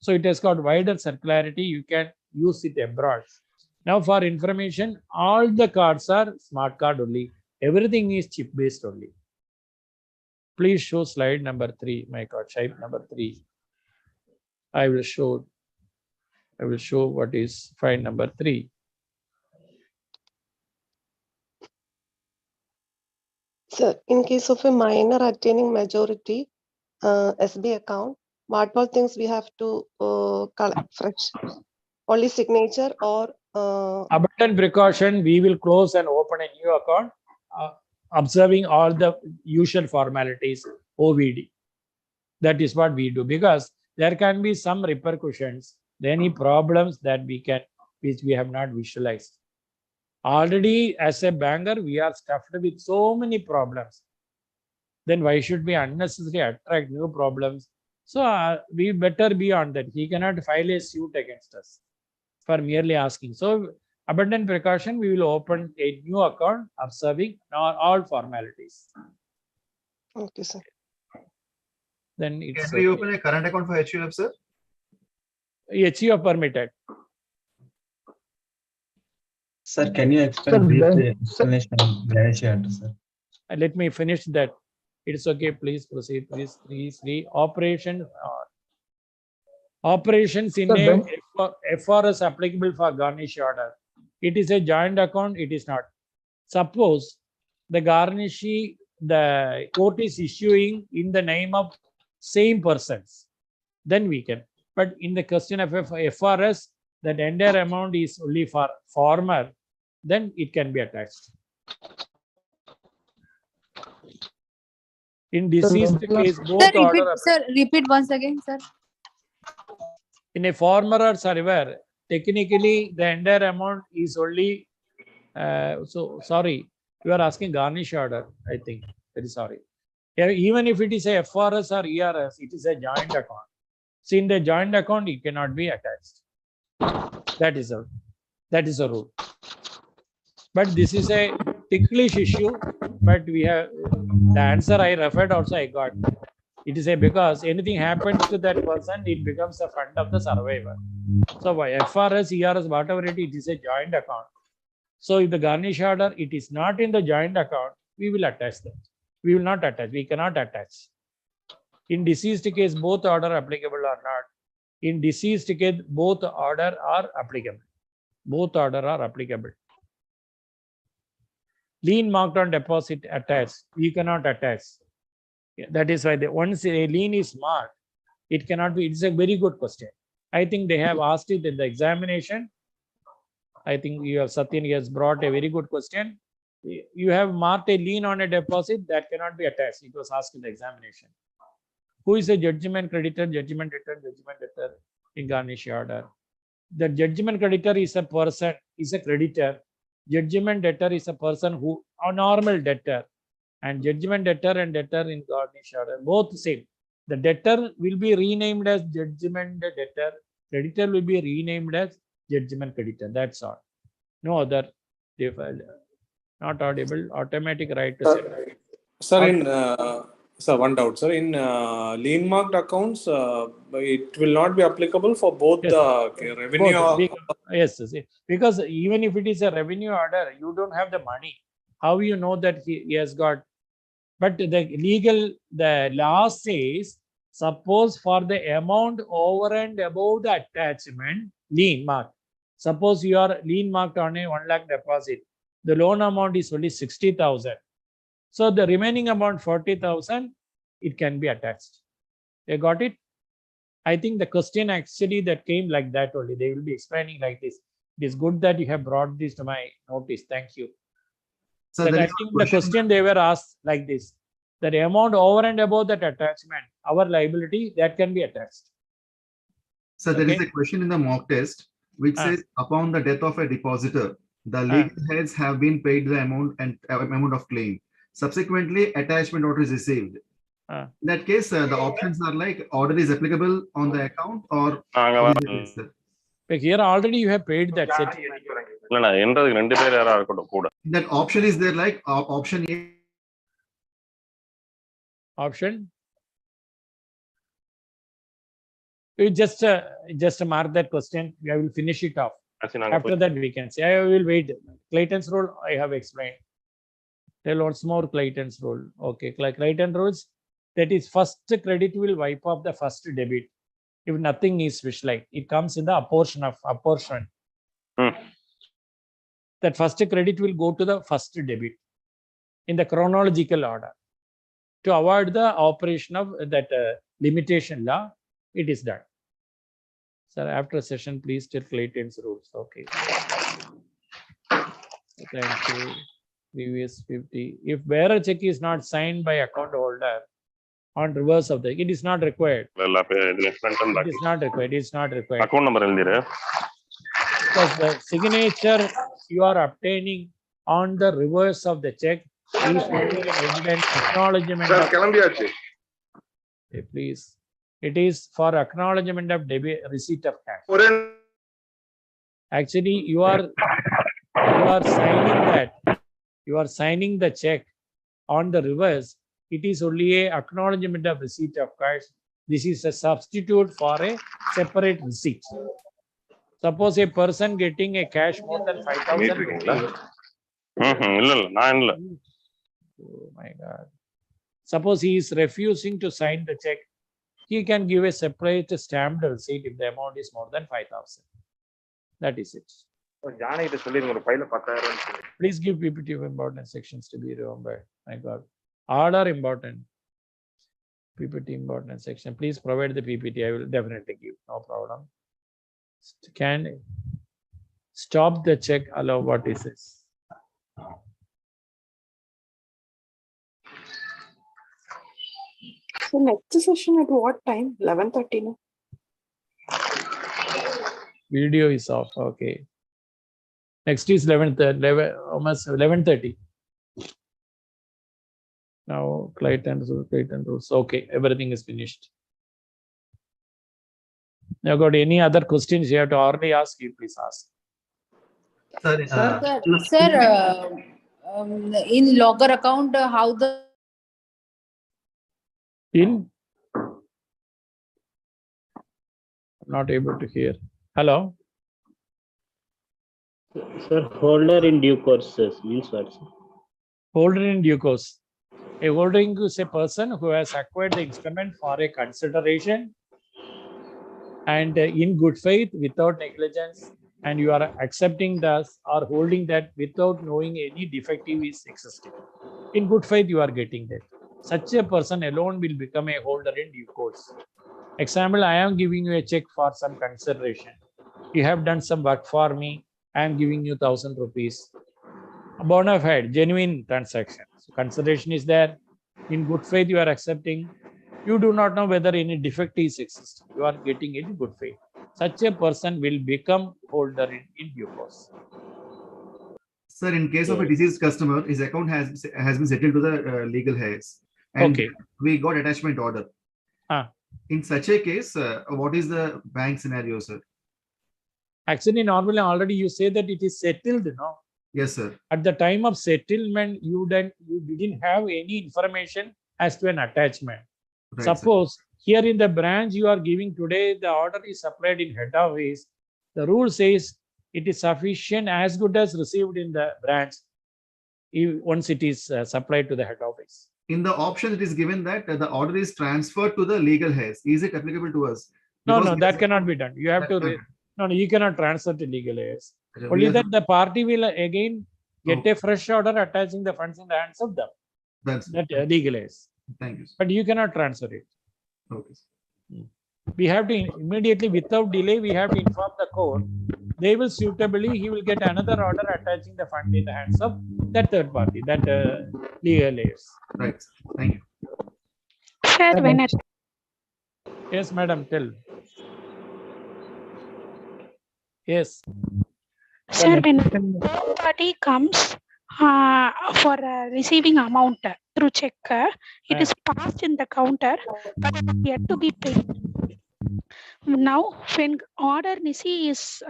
So it has got wider circularity. You can use it abroad. Now for information, all the cards are smart card only. Everything is chip-based only. Please show slide number 3, my card type number 3. I will show what is file number 3. Sir, in case of a minor attaining majority SB account, what all things we have to collect fresh? Only signature or Abundant precaution, we will close and open a new account, observing all the usual formalities, OVD. That is what we do, because there can be some repercussions, any problems that which we have not visualized. Already as a banker, we are stuffed with so many problems. Then why should we unnecessarily attract new problems So we better be on that. He cannot file a suit against us for merely asking. So abundant precaution, we will open a new account observing all formalities. Okay, sir. Then it's Can we open a current account for HUF, sir? HUF permitted. Sir, can you explain briefly explanation of Ganesh order, sir? Let me finish that. It's okay. Please proceed. Please. Operations in a FRS applicable for garnish order. It is a joint account. It is not. Suppose the garnishee, the court is issuing in the name of same persons, then we can. But in the question of FRS, that entire amount is only for former, then it can be attached. In deceased case, both order. Sir, repeat once again, sir. In a former or survivor, technically the entire amount is only. So sorry, you are asking garnish order. I think very sorry. Yeah, even if it is a FRS or ERS, it is a joint account. See, in the joint account, it cannot be attached. That is a rule. But this is a ticklish issue. But we have the answer I referred also. I got. It is a because anything happens to that person, it becomes a fund of the survivor. So by FRS, ERS, whatever it is a joint account. So if the garnish order, it is not in the joint account, we will attach that. We will not attach. We cannot attach. In deceased case, both order applicable or not. In deceased case, both order are applicable. Both order are applicable. Lien marked on deposit attached. We cannot attach. That is why once a lien is marked, it cannot be. It's a very good question. I think they have asked it in the examination. I think you have Satyan has brought a very good question. You have marked a lien on a deposit that cannot be attached. It was asked in the examination. Who is a judgment creditor, judgment debtor in garnish order? The judgment creditor is a person, is a creditor. Judgment debtor is a person who a normal debtor, and judgment debtor and debtor in garnish order both same. The debtor will be renamed as judgment debtor. Creditor will be renamed as judgment creditor. That's all. No other. Not audible. Automatic right to say. Sir, sir, one doubt, sir. In lien marked accounts, it will not be applicable for both the revenue. Yes, because even if it is a revenue order, you don't have the money. How you know that he has got? But the law says, suppose for the amount over and above the attachment, lien mark. Suppose you are lien marked on a 1 lakh deposit. The loan amount is only 60,000. So the remaining amount 40,000, it can be attached. You got it? I think the question actually that came like that only. They will be explaining like this. It is good that you have brought this to my notice. Thank you. So I think the question they were asked like this. The amount over and above that attachment, our liability, that can be attached. So there is a question in the mock test which says, upon the death of a depositor, the legal heads have been paid the amount and amount of claim. Subsequently, attachment order is received. In that case, the options are like order is applicable on the account or here already you have paid that set. That option is there like option A. Option. You just mark that question. I will finish it off. After that, we can say. I will wait. Clayton's rule, I have explained. There are lots more Clayton's rule. Okay, like Clayton rules, that is first credit will wipe off the first debit. If nothing is switched like it comes in the apportion. That first credit will go to the first debit in the chronological order. To avoid the operation of that limitation law, it is done. Sir, after session, please tell Clayton's rules. Okay. Thank you. Previous 50. If bearer check is not signed by account holder on reverse of the, it is not required. It is not required. It is not required. Account number. Because the signature you are obtaining on the reverse of the check is only an evident acknowledgement. Sir, Okay, please. It is for acknowledgement of debit receipt of cash. Actually, you are signing that. You are signing the check on the reverse. It is only a acknowledgement of receipt of cash. This is a substitute for a separate receipt. Suppose a person getting a cash more than 5,000 rupees. Oh my God. Suppose he is refusing to sign the check, he can give a separate stamped receipt if the amount is more than 5,000. That is it. Please give PPT of important sections to be remembered. My God. All are important. PPT important section. Please provide the PPT. I will definitely give. No problem. Can stop the check. Allow what is this? So next session at what time? 11:30. No? Video is off. Okay. Next is 11:30. Now Clayton rules. Okay, everything is finished. Now got any other questions you have to already ask, you please ask. Sir, in logger account, how the I'm not able to hear. Hello? Sir, holder in due course means what, sir? Holder in due course. A holder is a person who has acquired the instrument for a consideration and in good faith without negligence, and you are accepting this or holding that without knowing any defective is existing. In good faith, you are getting that. Such a person alone will become a holder in due course. Example, I am giving you a check for some consideration. You have done some work for me. I am giving you 1,000 rupees. A bona fide, genuine transaction. So consideration is there. In good faith, you are accepting. You do not know whether any defect is existing. You are getting it in good faith. Such a person will become holder in due course. Sir, in case of a deceased customer, his account has been settled to the legal heirs. And Okay. we got attachment order. In such a case, what is the bank scenario, sir? Actually, normally already you say that it is settled, no? Yes, sir. At the time of settlement, you didn't have any information as to an attachment. Right, Suppose here in the branch you are giving today, the order is supplied in head office. The rule says it is sufficient as good as received in the branch once it is supplied to the head office. In the option, it is given that the order is transferred to the legal heirs. Is it applicable to us? No, Because no, that cannot be done. You have to, no, you cannot transfer to legal heirs. Okay, Only we that have the party will again get a fresh order attaching the funds in the hands of them. That's that legal heirs. Thank you, sir. But you cannot transfer it. Okay. We have to immediately, without delay, we have to inform the court. They will suitably, he will get another order attaching the fund in the hands of that third party, that legal heirs. Right. Thank you. Sir, when it Yes, madam, tell. Yes. Sir, when a third party comes for receiving amount through check, it is passed in the counter, but it is yet to be paid. Now, when order NISI is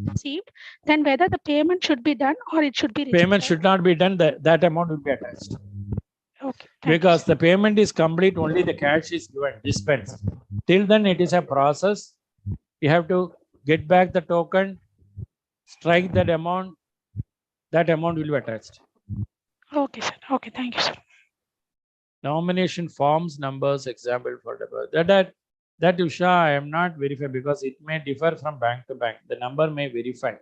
received, then whether the payment should be done or it should be rejected. Payment should not be done, that amount will be attached. Okay. Because the payment is complete, only the cash is given, dispensed. Till then, it is a process. You have to get back the token, strike that amount will be attached. Okay, sir. Okay, thank you, sir. Nomination forms, numbers, example for that Usha, I am not verified because it may differ from bank to bank. The number may verify.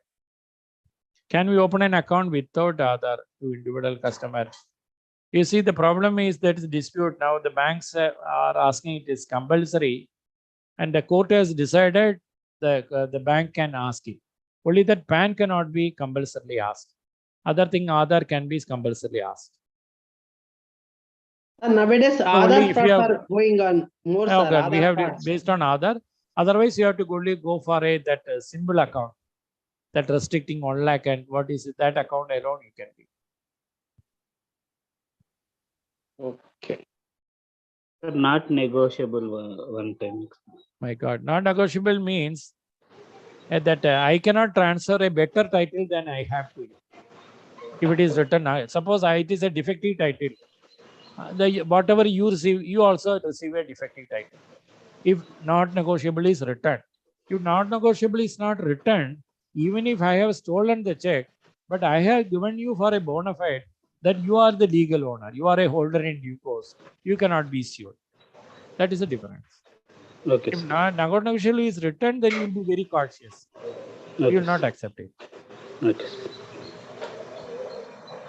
Can we open an account without Aadhaar to individual customer? You see, the problem is that is dispute. Now the banks are asking it is compulsory, and the court has decided the bank can ask it. Only that PAN cannot be compulsorily asked. Other thing, Aadhaar can be compulsorily asked. Nowadays, Only Aadhaar frauds are going on more, sir. Okay, we Aadhaar have to, frauds. based on Aadhaar. Otherwise, you have to only go for that symbol account, that restricting 1 lakh, and what is it, that account alone you can be. Okay. Not negotiable one time. My God, not negotiable means that I cannot transfer a better title than I have to you. If it is written, suppose it is a defective title, whatever you receive, you also receive a defective title. If not negotiable is returned. If not negotiable is not returned, even if I have stolen the check, but I have given you for a bona fide that you are the legal owner, you are a holder in due course, you cannot be sued. That is the difference. Okay. If not negotiable is returned, then you will be very cautious. Okay. You will not accept it. Okay.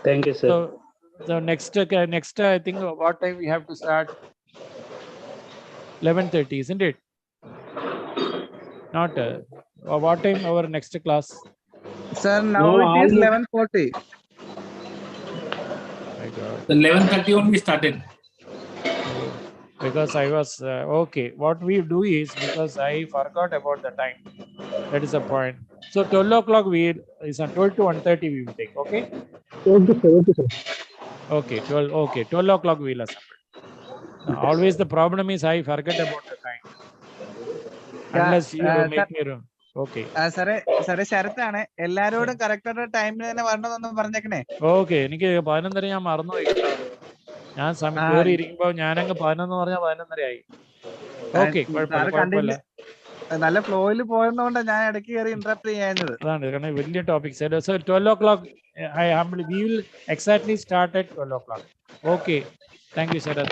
Thank you, sir. So next I think what time we have to start? 11:30, isn't it? Not what time our next class? Sir, now it is 11:40. My God. 11:30 only started. Because I was okay. What we do is, because I forgot about the time. That is the point. So 12 o'clock is on 12 to 1:30 we will take. Okay. Okay, sir. Okay, sir. Okay. 12. Okay. 12 o'clock we will assemble. Always the problem is I forget about the time. Unless you make me wrong. Okay. സാറേ ശരത്താണ് എല്ലാരോടും correct ആയിട്ട് ടൈമിന് തന്നെ വരണമെന്നൊന്നും പറഞ്ഞേക്കണേ. Okay, എനിക്ക് 11:30 ഞാൻ മറന്നുപോയി. ഞാൻ സമയം കയറി ഇരിക്കുമ്പോ ഞാനങ്ങ് 11 പറഞ്ഞാൽ 11:30 ആയി. ഓക്കെ, കുഴപ്പമില്ല. നല്ല ഫ്ലോയിൽ പോയതുകൊണ്ടാണ് ഞാൻ ഇടയ്ക്ക് കയറി ഇന്ററപ്റ്റ് ചെയ്യുന്നത്. അതാണ് കാരണം വലിയ topics. So 12 o'clock we will exactly start at 12 o'clock. Okay. Thank you, Sharad.